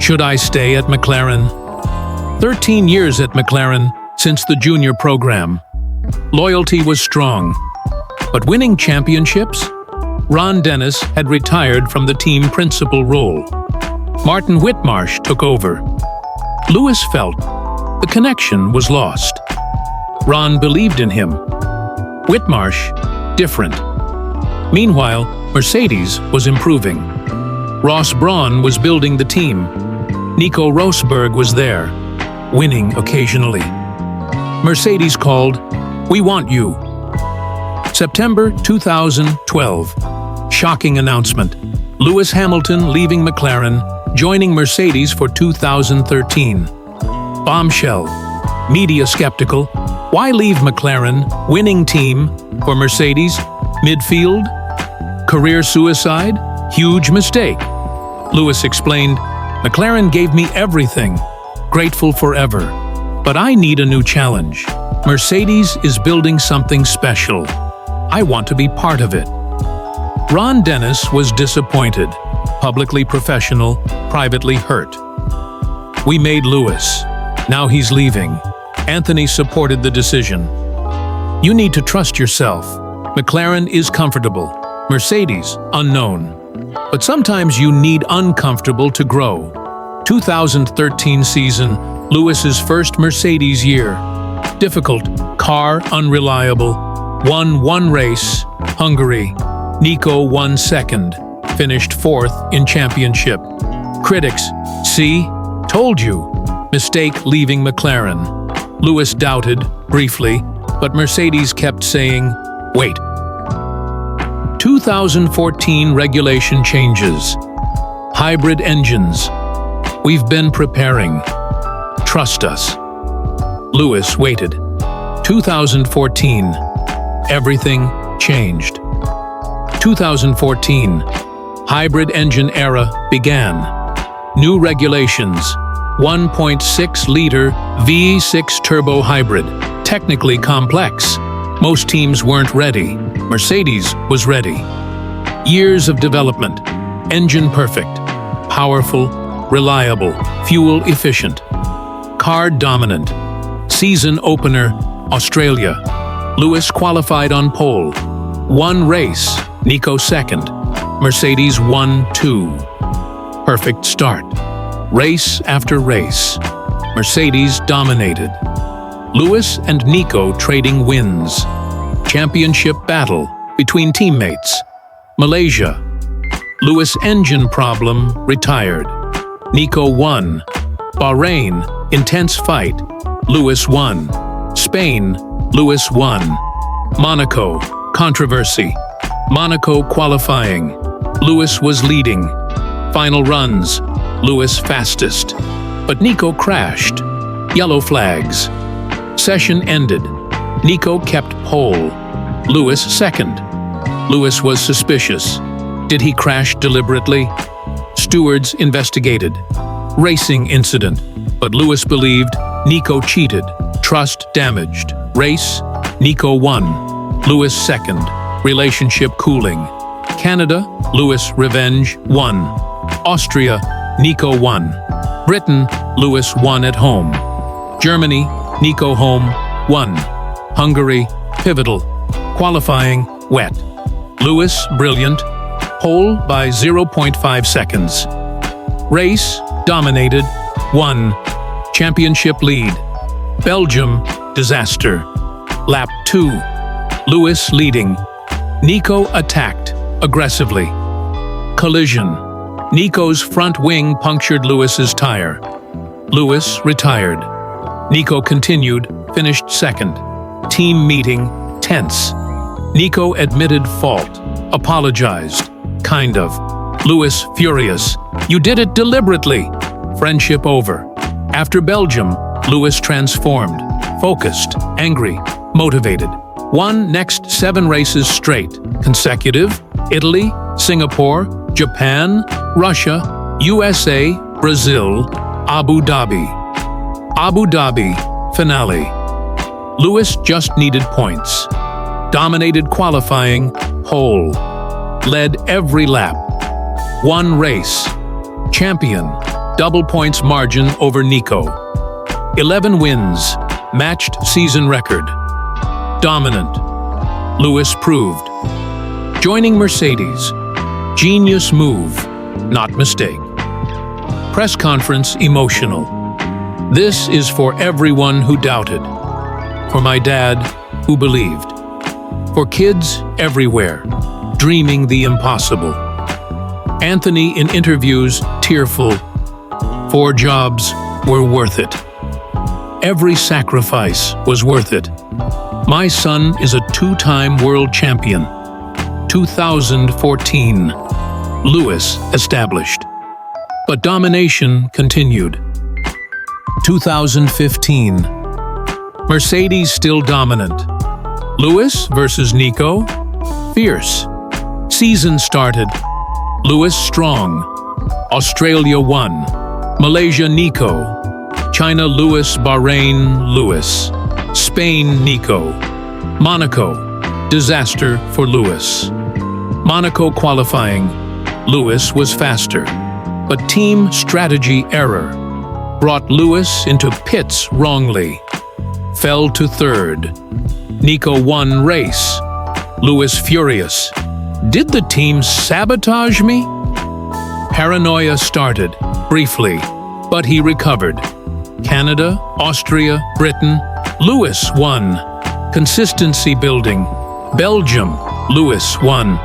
should I stay at McLaren? 13 years at McLaren since the junior program. Loyalty was strong. But winning championships? Ron Dennis had retired from the team principal role. Martin Whitmarsh took over. Lewis felt the connection was lost. Ron believed in him. Whitmarsh, different. Meanwhile, Mercedes was improving. Ross Brawn was building the team. Nico Rosberg was there, winning occasionally. Mercedes called, "We want you." September 2012. Shocking announcement. Lewis Hamilton leaving McLaren, joining Mercedes for 2013. Bombshell. Media skeptical. Why leave McLaren, winning team, for Mercedes? Midfield? Career suicide? Huge mistake. Lewis explained, "McLaren gave me everything. Grateful forever. But I need a new challenge. Mercedes is building something special. I want to be part of it." Ron Dennis was disappointed. Publicly professional, privately hurt. "We made Lewis. Now he's leaving." Anthony supported the decision. "You need to trust yourself. McLaren is comfortable. Mercedes, unknown. But sometimes you need uncomfortable to grow." 2013 season, Lewis's first Mercedes year. Difficult, car unreliable. Won 1 race, Hungary. Nico won 2nd, finished 4th in championship. Critics, "See? Told you." Mistake leaving McLaren. Lewis doubted, briefly, but Mercedes kept saying, "Wait." 2014 regulation changes. Hybrid engines. "We've been preparing. Trust us." Lewis waited. 2014. Everything changed. 2014. Hybrid engine era began. New regulations. 1.6-liter V6 turbo hybrid. Technically complex. Most teams weren't ready. Mercedes was ready. Years of development. Engine perfect. Powerful. Reliable. Fuel efficient. Car dominant. Season opener, Australia. Lewis qualified on pole. 1 race, Nico 2nd. Mercedes won 2. Perfect start. Race after race. Mercedes dominated. Lewis and Nico trading wins. Championship battle between teammates. Malaysia. Lewis engine problem, retired. Nico won. Bahrain, intense fight. Lewis won. Spain, Lewis won. Monaco, controversy. Monaco qualifying. Lewis was leading. Final runs. Lewis fastest. But Nico crashed. Yellow flags. Session ended. Nico kept pole. Lewis 2nd. Lewis was suspicious. Did he crash deliberately? Stewards investigated. Racing incident. But Lewis believed Nico cheated. Trust damaged. Race, Nico won. Lewis 2nd. relationship cooling. Canada, Lewis revenge won. Austria, Nico won. Britain, Lewis won at home. Germany, Nico home, won. Hungary, pivotal. Qualifying, wet. Lewis, brilliant. Pole by 0.5 seconds. Race, dominated, won. Championship lead. Belgium, disaster. Lap 2. Lewis leading. Nico attacked, aggressively. Collision. Nico's front wing punctured Lewis's tire. Lewis retired. Nico continued, finished second. Team meeting, tense. Nico admitted fault, apologized, kind of. Lewis furious. You did it deliberately. Friendship over. After Belgium, Lewis transformed, focused, angry, motivated. Won next 7 races straight, consecutive. Italy, Singapore, Japan, Russia, USA, Brazil, Abu Dhabi. Abu Dhabi, finale. Lewis just needed points. Dominated qualifying, pole. Led every lap. Won race. Champion, double points margin over Nico. 11 wins, matched season record. Dominant. Lewis proved. Joining Mercedes. Genius move, not mistake. Press conference emotional. This is for everyone who doubted. For my dad, who believed. For kids everywhere, dreaming the impossible. Anthony in interviews, tearful. 4 jobs were worth it. Every sacrifice was worth it. My son is a 2-time world champion. 2014. Lewis established. But domination continued. 2015. Mercedes still dominant. Lewis versus Nico? Fierce. Season started. Lewis strong. Australia won. Malaysia Nico. China Lewis, Bahrain Lewis. Spain Nico. Monaco. Disaster for Lewis. Monaco qualifying. Lewis was faster. But team strategy error brought Lewis into pits wrongly. Fell to 3rd. Nico won race. Lewis furious. Did the team sabotage me? Paranoia started, briefly, but he recovered. Canada, Austria, Britain, Lewis won. Consistency building. Belgium, Lewis won.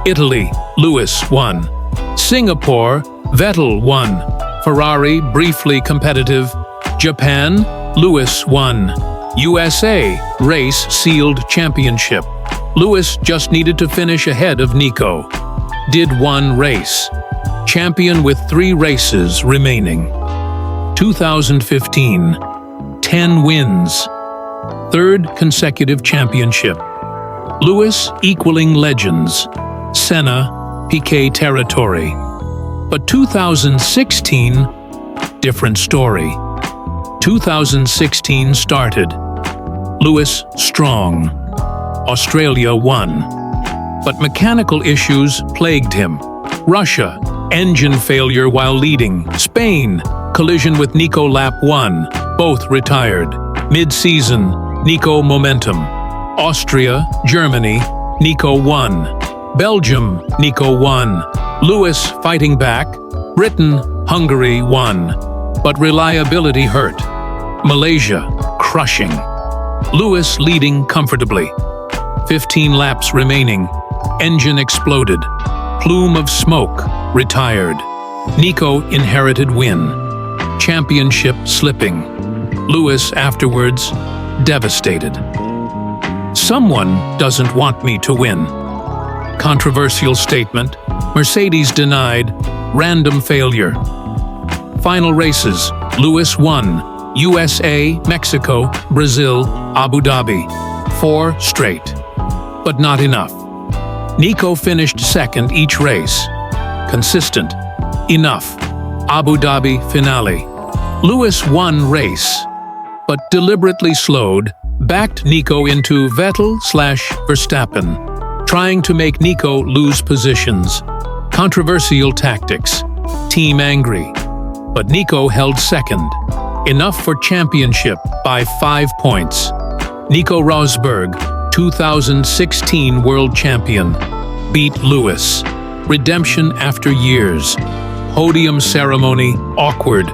Italy, Lewis won. Singapore, Vettel won. Ferrari, briefly competitive. Japan, Lewis won. USA, race sealed championship. Lewis just needed to finish ahead of Nico. Did 1 race. Champion with 3 races remaining. 2015. 10 wins. 3rd consecutive championship. Lewis equaling legends. Senna, Piquet territory. But 2016, different story. 2016 started. Lewis strong. Australia won. But mechanical issues plagued him. Russia, engine failure while leading. Spain, collision with Nico lap 1, both retired. Mid-season, Nico momentum. Austria, Germany, Nico won. Belgium, Nico won. Lewis fighting back. Britain, Hungary won. But reliability hurt. Malaysia, crushing. Lewis leading comfortably. 15 laps remaining. Engine exploded. Plume of smoke, retired. Nico inherited win. Championship slipping. Lewis afterwards, devastated. Someone doesn't want me to win. Controversial statement. Mercedes denied. Random failure. Final races. Lewis won. USA, Mexico, Brazil, Abu Dhabi. 4 straight. But not enough. Nico finished 2nd each race. Consistent. Enough. Abu Dhabi finale. Lewis won race, but deliberately slowed, backed Nico into Vettel/Verstappen. trying to make Nico lose positions. Controversial tactics. Team angry. But Nico held second. Enough for championship by 5 points. Nico Rosberg, 2016 world champion, beat Lewis. Redemption after years. Podium ceremony awkward.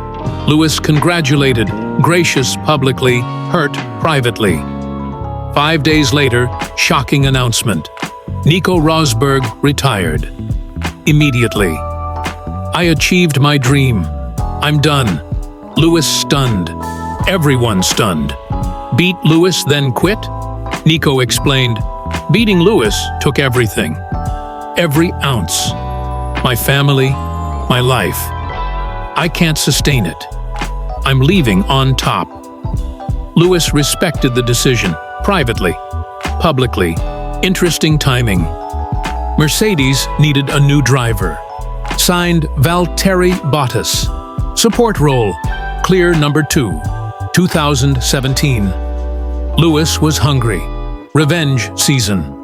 Lewis congratulated, gracious publicly, hurt privately. 5 days later, shocking announcement. Nico Rosberg retired. Immediately. I achieved my dream. I'm done. Lewis stunned. Everyone stunned. Beat Lewis, then quit? Nico explained, beating Lewis took everything. Every ounce. My family, my life. I can't sustain it. I'm leaving on top. Lewis respected the decision, privately, publicly. Interesting timing. Mercedes needed a new driver. Signed Valtteri Bottas. Support role, clear number 2, 2017. Lewis was hungry. Revenge season.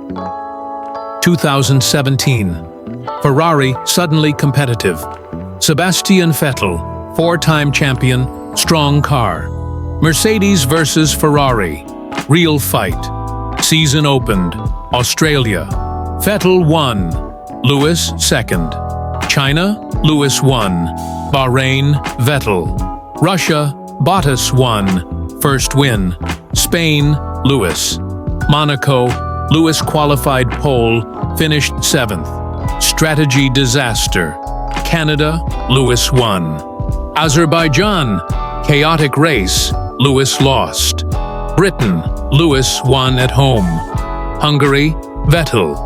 2017. Ferrari suddenly competitive. Sebastian Vettel, 4-time champion, strong car. Mercedes versus Ferrari, real fight. Season opened. Australia. Vettel won. Lewis second. China, Lewis won. Bahrain, Vettel. Russia, Bottas won. First win. Spain, Lewis. Monaco, Lewis qualified pole, finished 7th. Strategy disaster. Canada, Lewis won. Azerbaijan, chaotic race, Lewis lost. Britain, Lewis won at home. Hungary, Vettel.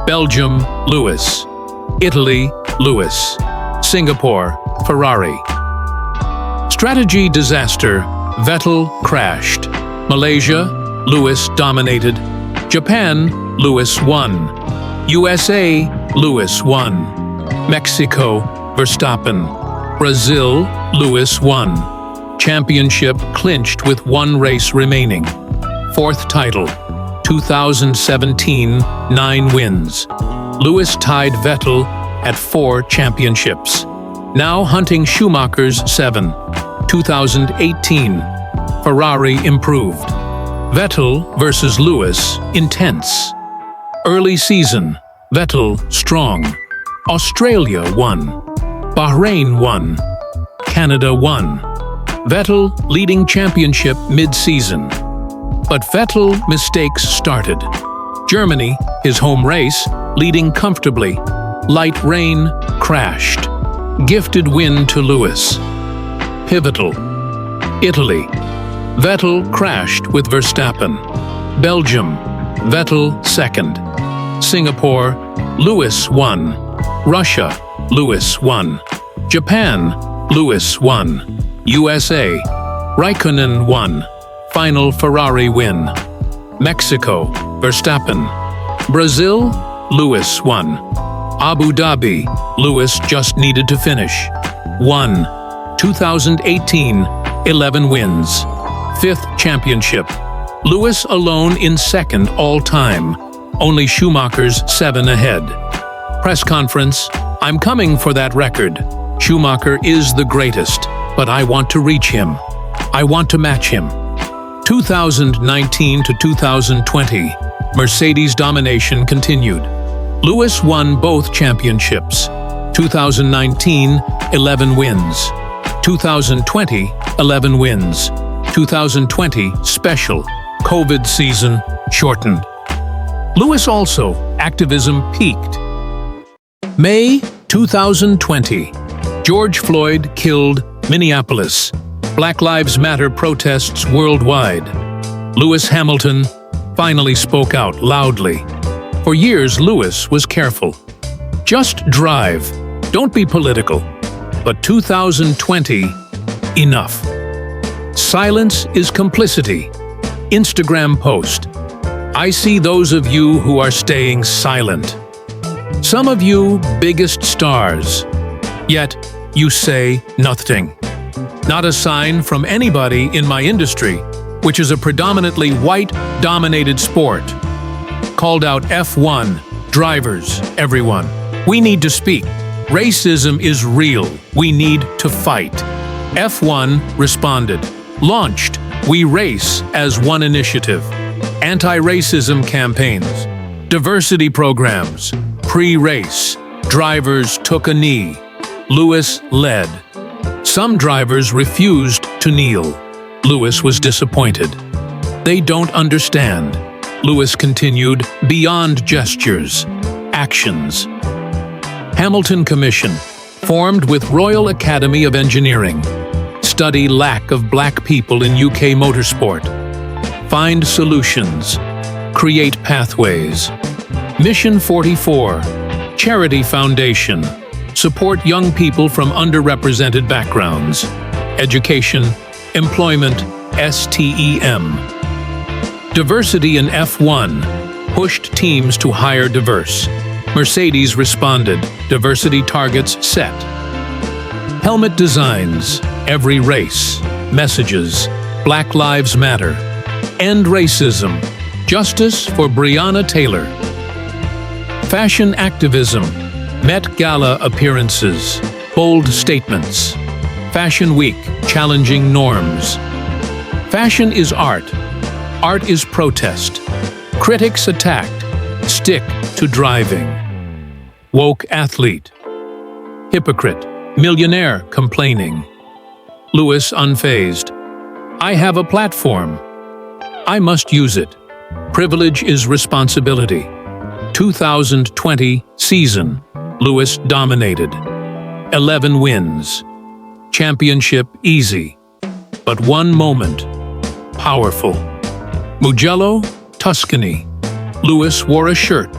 Belgium, Lewis. Italy, Lewis. Singapore, Ferrari. Strategy disaster, Vettel crashed. Malaysia, Lewis dominated. Japan, Lewis won. USA, Lewis won. Mexico, Verstappen. Brazil, Lewis won. Championship clinched with 1 race remaining. 4th title. 2017, 9 wins. Lewis tied Vettel at 4 championships. Now hunting Schumacher's 7. 2018. Ferrari improved. Vettel versus Lewis, intense. Early season, Vettel strong. Australia won. Bahrain won. Canada won. Vettel leading championship mid-season. But Vettel mistakes started. Germany, his home race, leading comfortably. Light rain, crashed. Gifted win to Lewis. Pivotal. Italy. Vettel crashed with Verstappen. Belgium. Vettel second. Singapore. Lewis won. Russia. Lewis won. Japan. Lewis won. USA. Raikkonen won. Final Ferrari win. Mexico. Verstappen. Brazil. Lewis won. Abu Dhabi. Lewis just needed to finish. Won. 2018, 11 wins. 5th championship. Lewis alone in 2nd all-time. Only Schumacher's 7 ahead. Press conference. I'm coming for that record. Schumacher is the greatest, but I want to reach him. I want to match him. 2019 to 2020. Mercedes domination continued. Lewis won both championships. 2019, 11 wins. 2020, 11 wins. 2020, special. COVID season, shortened. Lewis also, activism peaked. May 2020. George Floyd killed, Minneapolis. Black Lives Matter protests worldwide. Lewis Hamilton finally spoke out loudly. For years, Lewis was careful. Just drive. Don't be political. But 2020, enough. Silence is complicity. Instagram post. I see those of you who are staying silent. Some of you biggest stars. Yet, you say nothing. Not a sign from anybody in my industry, which is a predominantly white-dominated sport. Called out F1, Drivers, everyone, we need to speak. Racism is real. We need to fight. F1 responded. Launched. We race as one initiative. Anti-racism campaigns. Diversity programs. Pre-race. Drivers took a knee. Lewis led. Some drivers refused to kneel. Lewis was disappointed. They don't understand. Lewis continued, beyond gestures, actions. Hamilton Commission, formed with Royal Academy of Engineering. Study lack of black people in UK motorsport. Find solutions. Create pathways. Mission 44, Charity Foundation. Support young people from underrepresented backgrounds. Education, employment, STEM. Diversity in F1 pushed teams to hire diverse. Mercedes responded, diversity targets set. Helmet designs, every race, messages, Black Lives Matter. End racism, justice for Breonna Taylor. Fashion activism, Met Gala appearances, bold statements. Fashion Week, challenging norms. Fashion is art. Art is protest. Critics attacked. Stick to driving. Woke athlete. Hypocrite. Millionaire complaining. Lewis unfazed. I have a platform. I must use it. Privilege is responsibility. 2020 season. Lewis dominated. 11 wins. Championship easy. But one moment. Powerful. Mugello, Tuscany. Lewis wore a shirt.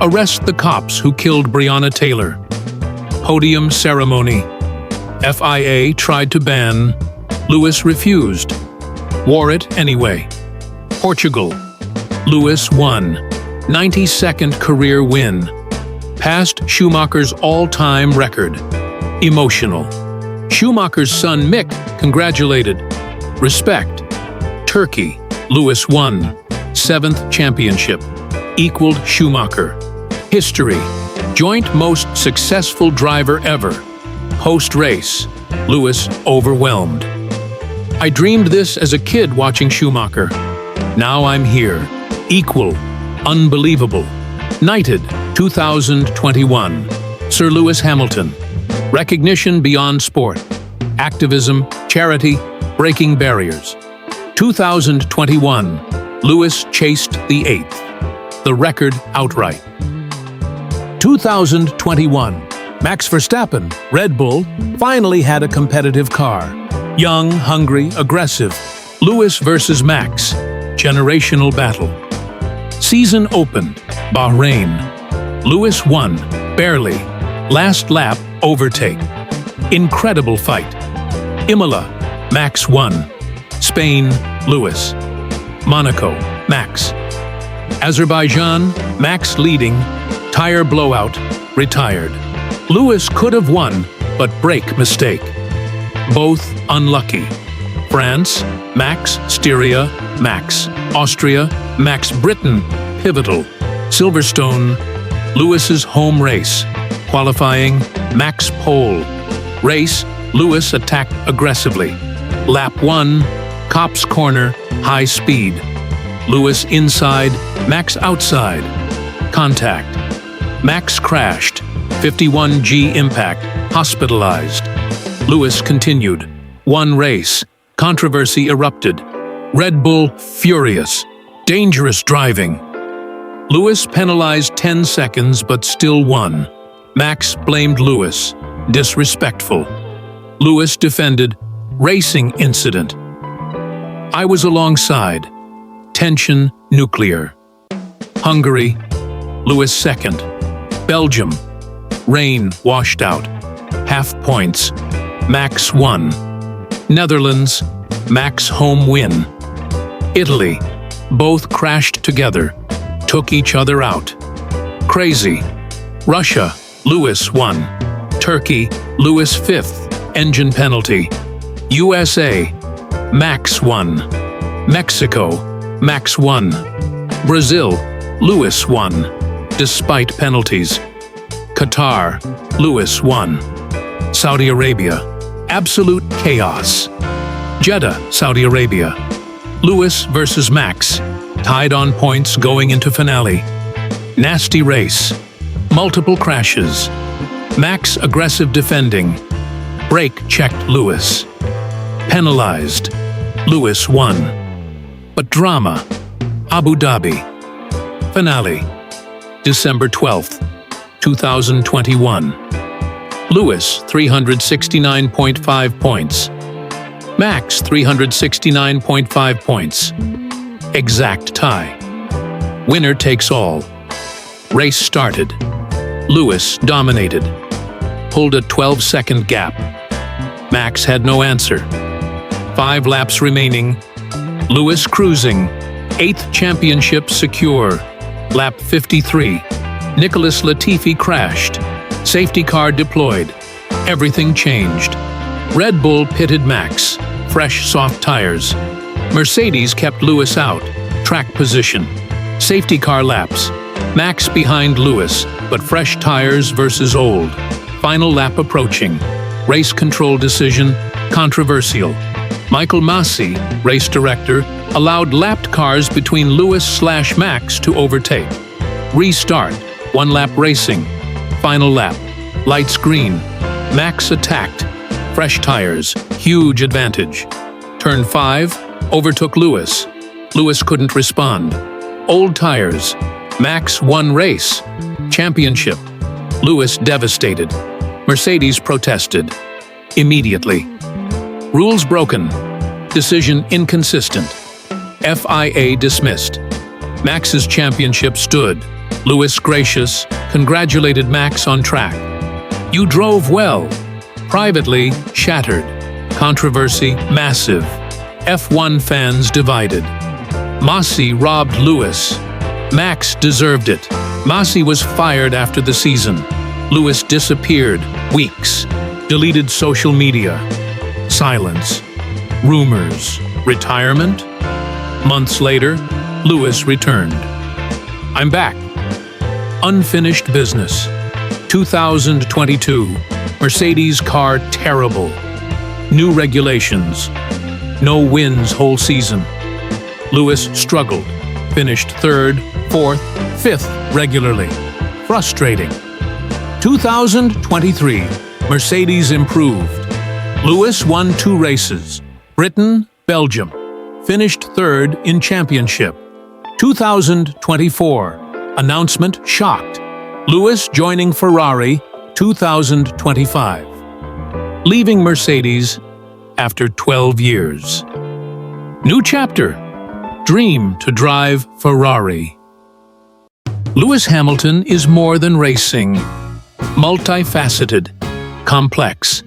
Arrest the cops who killed Breonna Taylor. Podium ceremony. FIA tried to ban. Lewis refused. Wore it anyway. Portugal. Lewis won. 92nd career win. Passed Schumacher's all-time record. Emotional. Schumacher's son Mick congratulated. Respect. Turkey. Lewis won. 7th championship. Equaled Schumacher. History. Joint most successful driver ever. Post-race. Lewis overwhelmed. I dreamed this as a kid watching Schumacher. Now I'm here. Equal. Unbelievable. Knighted. 2021. Sir Lewis Hamilton. Recognition beyond sport. Activism, charity, breaking barriers. 2021. Lewis chased the 8th. The record outright. 2021. Max Verstappen, Red Bull, finally had a competitive car. Young, hungry, aggressive. Lewis versus Max. Generational battle. Season opened. Bahrain. Lewis won. Barely. Last lap, overtake. Incredible fight. Imola. Max won. Spain. Lewis. Monaco. Max. Azerbaijan. Max leading. Tire blowout. Retired. Lewis could have won, but brake mistake. Both unlucky. France. Max. Styria. Max. Austria. Max. Britain. Pivotal. Silverstone. Lewis's home race. Qualifying. Max pole. Race. Lewis attacked aggressively. Lap 1. Cops corner. High speed. Lewis inside. Max outside. Contact. Max crashed. 51G impact. Hospitalized. Lewis continued. One race. Controversy erupted. Red Bull furious. Dangerous driving. Lewis penalized 10 seconds but still won. Max blamed Lewis. Disrespectful. Lewis defended. Racing incident. I was alongside. Tension nuclear. Hungary. Lewis second. Belgium. Rain washed out. Half points. Max won. Netherlands. Max home win. Italy. Both crashed together. Took each other out. Crazy. Russia. Lewis won. Turkey. Lewis fifth. Engine penalty. USA. Max won. Mexico. Max won. Brazil. Lewis won. despite penalties. Qatar, Lewis won. Saudi Arabia, absolute chaos. Jeddah, Saudi Arabia, Lewis versus Max, tied on points going into finale. Nasty race, multiple crashes. Max aggressive defending, brake checked Lewis. Penalized, Lewis won. But drama, Abu Dhabi. Finale, December 12th, 2021. Lewis 369.5 points. Max 369.5 points. Exact tie. Winner takes all. Race started. Lewis dominated. Pulled a 12-second gap. Max had no answer. 5 laps remaining. Lewis cruising. 8th championship secure. Lap 53. Nicholas Latifi crashed. Safety car deployed. Everything changed. Red Bull pitted Max. Fresh soft tires. Mercedes kept Lewis out. Track position. Safety car laps. Max behind Lewis, but fresh tires versus old. Final lap approaching. Race control decision controversial. Michael Masi, race director, allowed lapped cars between Lewis/Max to overtake. Restart. 1-lap racing. Final lap. Lights green. Max attacked. Fresh tires. Huge advantage. Turn 5. Overtook Lewis. Lewis couldn't respond. Old tires. Max won race. Championship. Lewis devastated. Mercedes protested. Immediately. Rules broken. Decision inconsistent. FIA dismissed. Max's championship stood. Lewis gracious, congratulated Max on track. You drove well. Privately, shattered. Controversy massive. F1 fans divided. Masi robbed Lewis. Max deserved it. Masi was fired after the season. Lewis disappeared. Weeks. Deleted social media. Silence. Rumors. Retirement? Months later, Lewis returned. I'm back. Unfinished business. 2022. Mercedes car terrible. New regulations. No wins whole season. Lewis struggled. Finished 3rd, 4th, 5th regularly. Frustrating. 2023. Mercedes improved. Lewis won 2 races. Britain, Belgium. Finished 3rd in championship. 2024. Announcement shocked. Lewis joining Ferrari 2025. Leaving Mercedes after 12 years. New chapter. Dream to drive Ferrari. Lewis Hamilton is more than racing. Multifaceted, complex,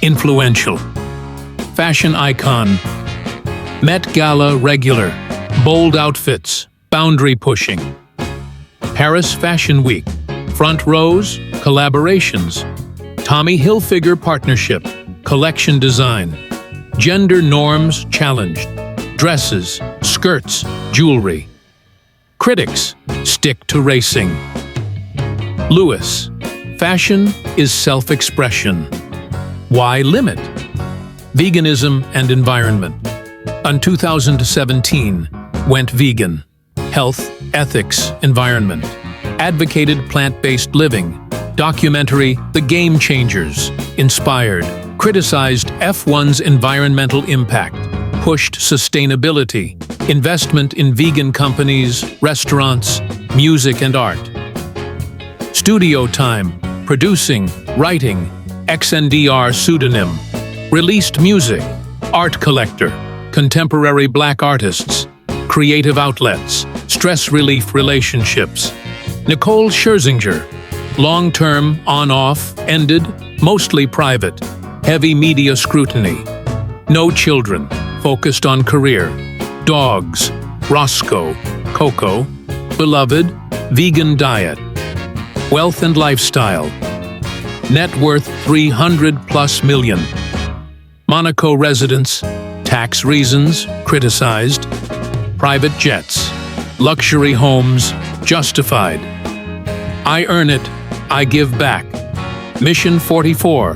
influential. Fashion icon. Met Gala regular. Bold outfits. Boundary pushing. Paris Fashion Week. Front rows. Collaborations. Tommy Hilfiger partnership. Collection design. Gender norms challenged. Dresses, skirts, jewelry. Critics stick to racing. Lewis. Fashion is self-expression. Why limit? Veganism and environment. In 2017, went vegan. Health, ethics, environment. Advocated plant-based living. Documentary The Game Changers. Inspired. Criticized F1's environmental impact. Pushed sustainability. Investment in vegan companies, restaurants, music and art. Studio time. Producing, writing. XNDR pseudonym. Released music. Art collector. Contemporary black artists. Creative outlets. Stress relief relationships. Nicole Scherzinger. Long-term, on-off, ended, mostly private. Heavy media scrutiny. No children. Focused on career. Dogs. Roscoe. Coco. Beloved. Vegan diet. Wealth and lifestyle. Net worth 300+ million. Monaco residence. Tax reasons. Criticized. Private jets. Luxury homes. Justified. I earn it, I give back. Mission 44,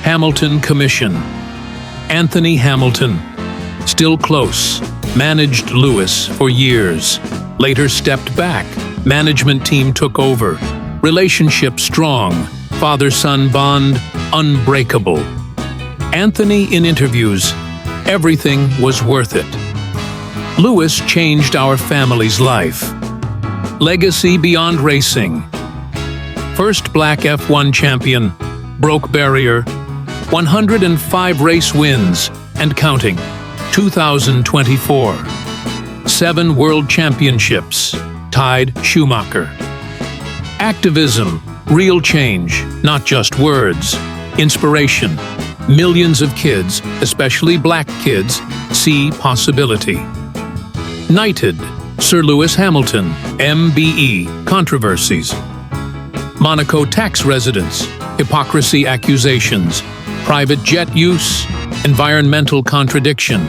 Hamilton Commission. Anthony Hamilton, still close, managed Lewis for years. Later stepped back, management team took over. Relationship strong, father-son bond unbreakable. Anthony in interviews, everything was worth it. Lewis changed our family's life. Legacy beyond racing. First black F1 champion, broke barrier, 105 race wins and counting, 2024. 7 world championships, tied Schumacher. Activism, real change, not just words. Inspiration, millions of kids, especially black kids, see possibility. Knighted, Sir Lewis Hamilton, MBE, controversies. Monaco tax residence, hypocrisy accusations, private jet use, environmental contradiction,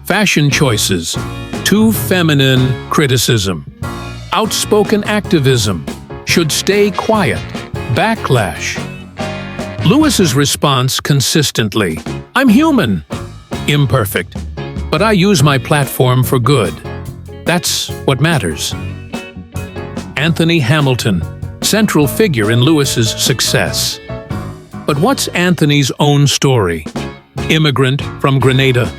fashion choices, too feminine criticism, outspoken activism, should stay quiet, backlash. Lewis's response consistently, I'm human, imperfect, but I use my platform for good. That's what matters. Anthony Hamilton, central figure in Lewis's success. But what's Anthony's own story? Immigrant from Grenada.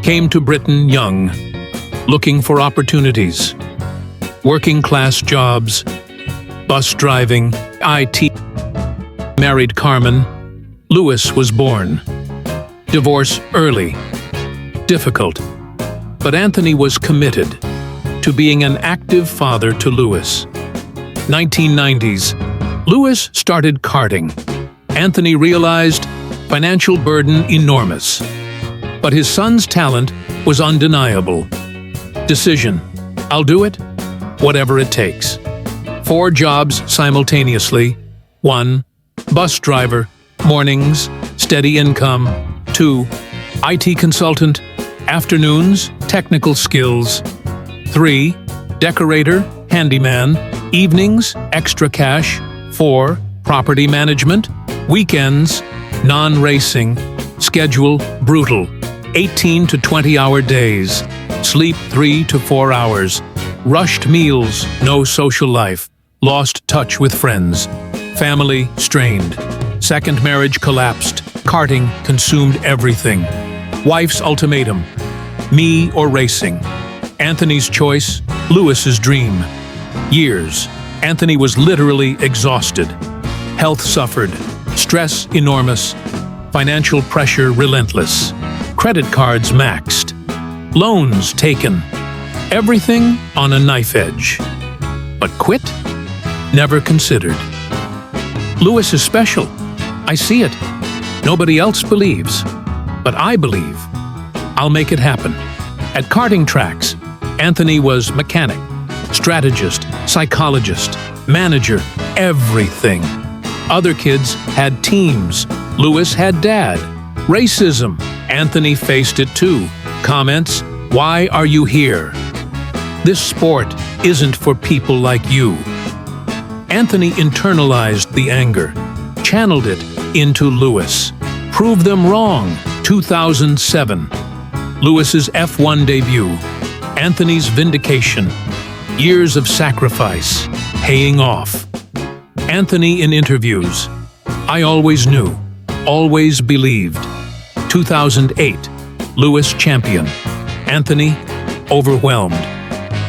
Came to Britain young, looking for opportunities. Working class jobs, bus driving, IT. Married Carmen. Lewis was born. Divorce early. Difficult. But Anthony was committed to being an active father to Lewis. 1990s, Lewis started karting. Anthony realized financial burden enormous. But his son's talent was undeniable. Decision, I'll do it, whatever it takes. 4 jobs simultaneously. 1, bus driver, mornings, steady income. 2, IT consultant, afternoons, technical skills. 3, decorator, handyman, evenings, extra cash. 4, property management, weekends, non-racing, schedule brutal, 18 to 20-hour days, sleep 3 to 4 hours, rushed meals, no social life, lost touch with friends, family strained, second marriage collapsed, karting consumed everything, wife's ultimatum, me or racing, Anthony's choice, Lewis's dream. Years, Anthony was literally exhausted. Health suffered, stress enormous, financial pressure relentless, credit cards maxed, loans taken, everything on a knife edge. But quit? Never considered. Lewis is special. I see it. Nobody else believes. But I believe. I'll make it happen. At karting tracks, Anthony was mechanic, strategist, psychologist, manager, everything. Other kids had teams. Lewis had dad. Racism. Anthony faced it too. Comments, why are you here? This sport isn't for people like you. Anthony internalized the anger, channeled it into Lewis. Proved them wrong. 2007. Lewis's F1 debut. Anthony's vindication. Years of sacrifice, paying off. Anthony in interviews. I always knew, always believed. 2008. Lewis champion. Anthony overwhelmed.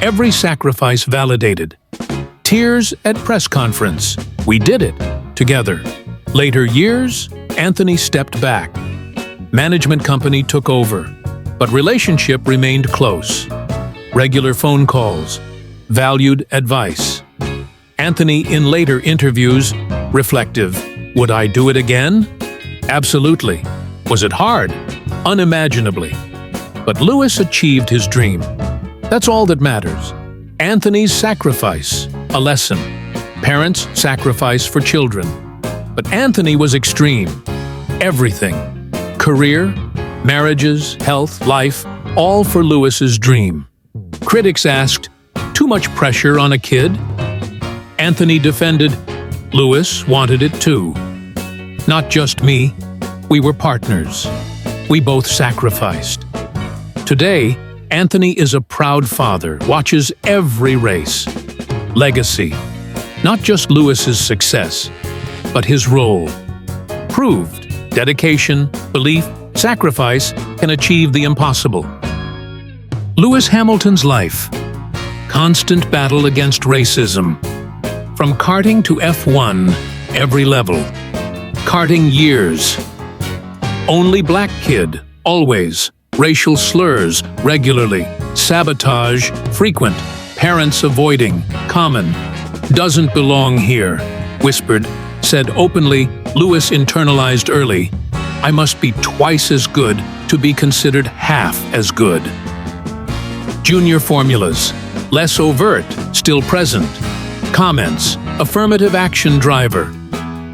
Every sacrifice validated. Tears at press conference. We did it together. Later years, Anthony stepped back. Management company took over, but relationship remained close. Regular phone calls. Valued advice. Anthony in later interviews, reflective. Would I do it again? Absolutely. Was it hard? Unimaginably. But Lewis achieved his dream. That's all that matters. Anthony's sacrifice, a lesson. Parents sacrifice for children. But Anthony was extreme. Everything. Career, marriages, health, life, all for Lewis's dream. Critics asked, too much pressure on a kid? Anthony defended, Lewis wanted it too. Not just me, we were partners. We both sacrificed. Today, Anthony is a proud father, watches every race. Legacy. Not just Lewis's success, but his role. Proved dedication, belief, sacrifice can achieve the impossible. Lewis Hamilton's life. Constant battle against racism. From karting to F1, every level. Karting years. Only black kid, always. Racial slurs, regularly. Sabotage, frequent. Parents avoiding, common. Doesn't belong here, whispered. Said openly, Lewis internalized early, I must be twice as good to be considered half as good. Junior formulas, less overt, still present. Comments, affirmative action driver.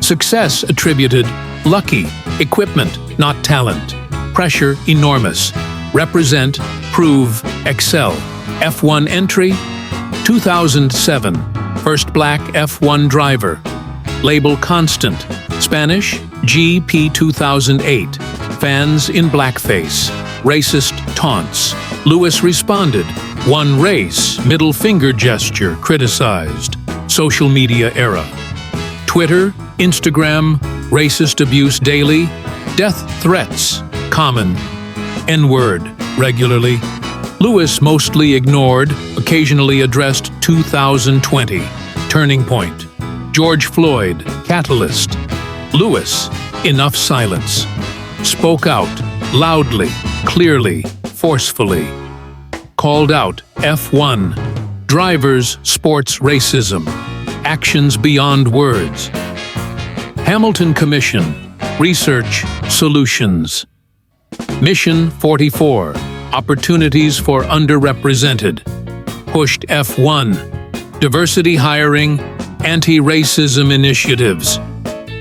Success attributed, lucky, equipment, not talent. Pressure enormous. Represent, prove, excel. F1 entry, 2007. First black F1 driver. Label constant. Spanish, GP 2008. Fans in blackface. Racist taunts. Lewis responded. One race, middle finger gesture, criticized. Social media era. Twitter, Instagram, racist abuse daily. Death threats, common. N-word, regularly. Lewis mostly ignored, occasionally addressed 2020. Turning point. George Floyd, catalyst. Lewis, enough silence. Spoke out, loudly, clearly, forcefully. Called out, F1. Drivers, sports racism. Actions beyond words. Hamilton Commission, research, solutions. Mission 44, opportunities for underrepresented. Pushed F1, diversity hiring, anti-racism initiatives.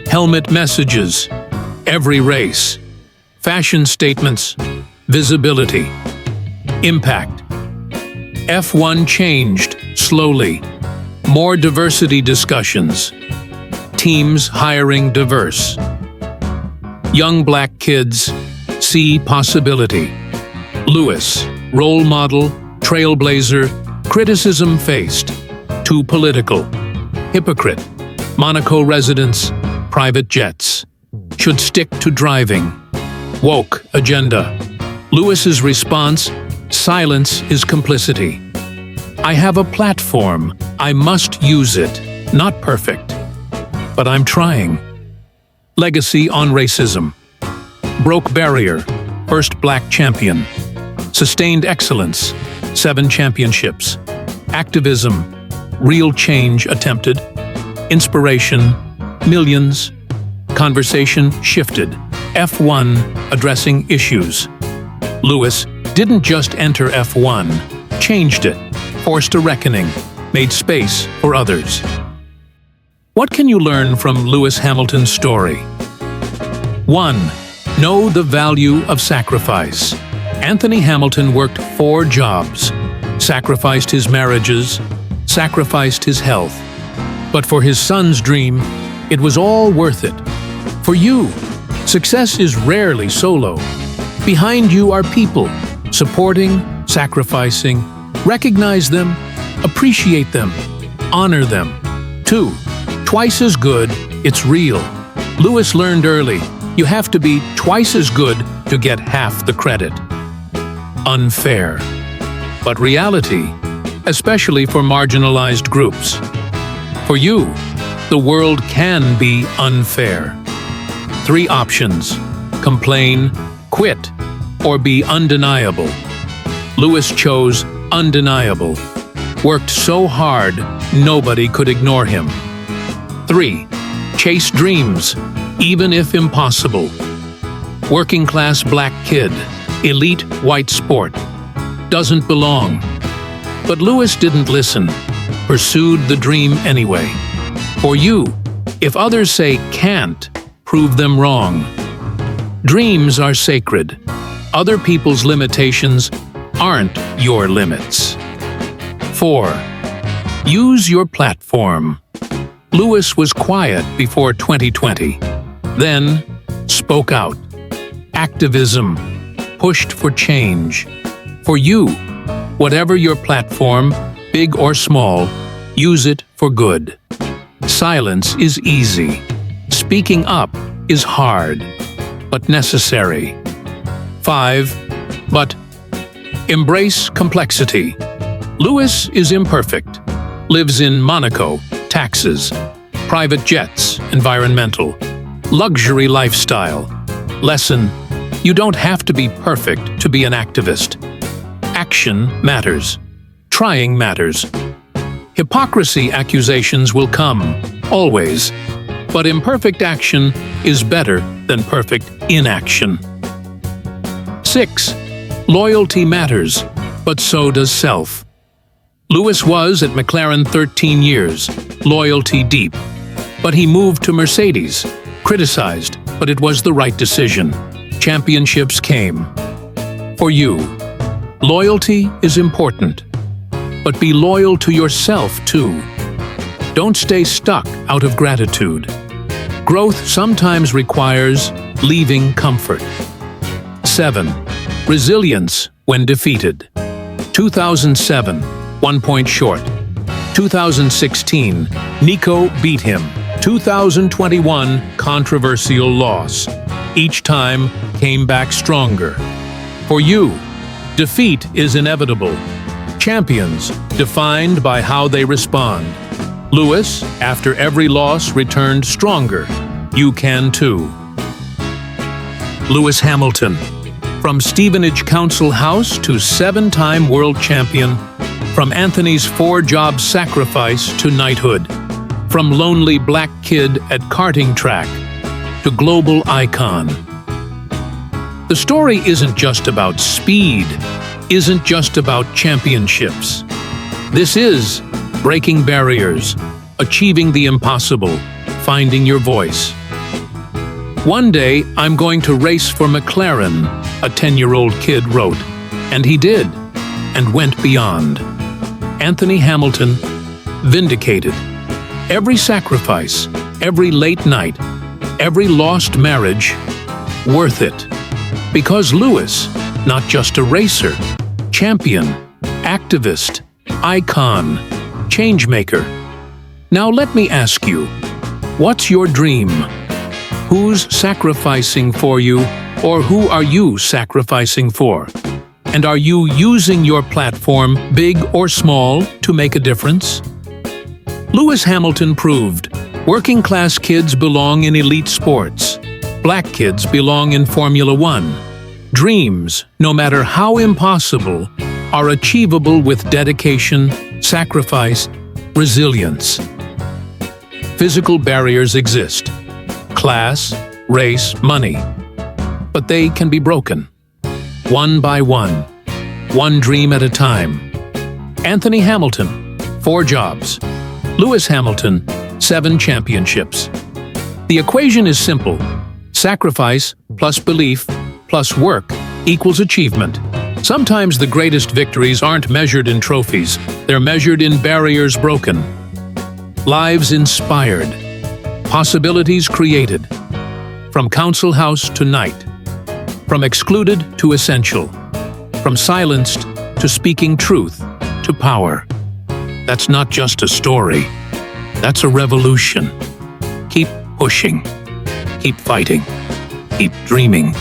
Helmet messages, every race. Fashion statements, visibility. Impact. F1 changed, slowly. More diversity discussions. Teams hiring diverse. Young black kids, see possibility. Lewis, role model, trailblazer, criticism faced. Too political. Hypocrite. Monaco residents, private jets. Should stick to driving. Woke agenda. Lewis's response, silence is complicity. I have a platform. I must use it. Not perfect. But I'm trying. Legacy on racism. Broke barrier. First black champion. Sustained excellence. 7 championships. Activism. Real change attempted. Inspiration. Millions. Conversation shifted. F1 addressing issues. Lewis didn't just enter F1, changed it, forced a reckoning, made space for others. What can you learn from Lewis Hamilton's story? 1. Know the value of sacrifice. Anthony Hamilton worked 4 jobs, sacrificed his marriages, sacrificed his health. But for his son's dream, it was all worth it. For you, success is rarely solo. Behind you are people, supporting, sacrificing. Recognize them, appreciate them, honor them. 2. Twice as good, it's real. Lewis learned early, you have to be twice as good to get half the credit. Unfair. But reality, especially for marginalized groups. For you, the world can be unfair. 3 options: complain, quit, or be undeniable. Lewis chose undeniable. Worked so hard, nobody could ignore him. 3. Chase dreams, even if impossible. Working class black kid, elite white sport. Doesn't belong. But Lewis didn't listen, pursued the dream anyway. For you, if others say can't, prove them wrong. Dreams are sacred. Other people's limitations aren't your limits. 4. Use your platform. Lewis was quiet before 2020, then spoke out. Activism, pushed for change. For you, whatever your platform, big or small, use it for good. Silence is easy. Speaking up is hard, but necessary. 5. But embrace complexity. Lewis is imperfect. Lives in Monaco, taxes, private jets, environmental, luxury lifestyle. Lesson: you don't have to be perfect to be an activist. Action matters. Trying matters. Hypocrisy accusations will come, always. But imperfect action is better than perfect inaction. 6. Loyalty matters, but so does self. Lewis was at McLaren 13 years, loyalty deep. But he moved to Mercedes, criticized, but it was the right decision. Championships came. For you, loyalty is important. But be loyal to yourself, too. Don't stay stuck out of gratitude. Growth sometimes requires leaving comfort. 7. Resilience when defeated. 2007, 1 point short. 2016, Nico beat him. 2021, controversial loss. Each time came back stronger. For you, defeat is inevitable. Champions defined by how they respond. Lewis, after every loss, returned stronger. You can too. Lewis Hamilton. From Stevenage Council House to 7-time world champion, from Anthony's 4-job sacrifice to knighthood, from lonely black kid at karting track to global icon. The story isn't just about speed, isn't just about championships. This is breaking barriers, achieving the impossible, finding your voice. One day, I'm going to race for McLaren, a 10-year-old kid wrote, and he did, and went beyond. Anthony Hamilton, vindicated. Every sacrifice, every late night, every lost marriage, worth it. Because Lewis, not just a racer, champion, activist, icon, changemaker. Now let me ask you, what's your dream? Who's sacrificing for you, or who are you sacrificing for? And are you using your platform, big or small, to make a difference? Lewis Hamilton proved, working-class kids belong in elite sports. Black kids belong in Formula One. Dreams, no matter how impossible, are achievable with dedication, sacrifice, resilience. Physical barriers exist. Class, race, money. But they can be broken. One by one dream at a time. Anthony Hamilton, 4 jobs. Lewis Hamilton, 7 championships. The equation is simple. Sacrifice plus belief plus work equals achievement. Sometimes the greatest victories aren't measured in trophies, they're measured in barriers broken. Lives inspired. Possibilities created. From council house to night. From excluded to essential. From silenced to speaking truth to power. That's not just a story. That's a revolution. Keep pushing. Keep fighting. Keep dreaming.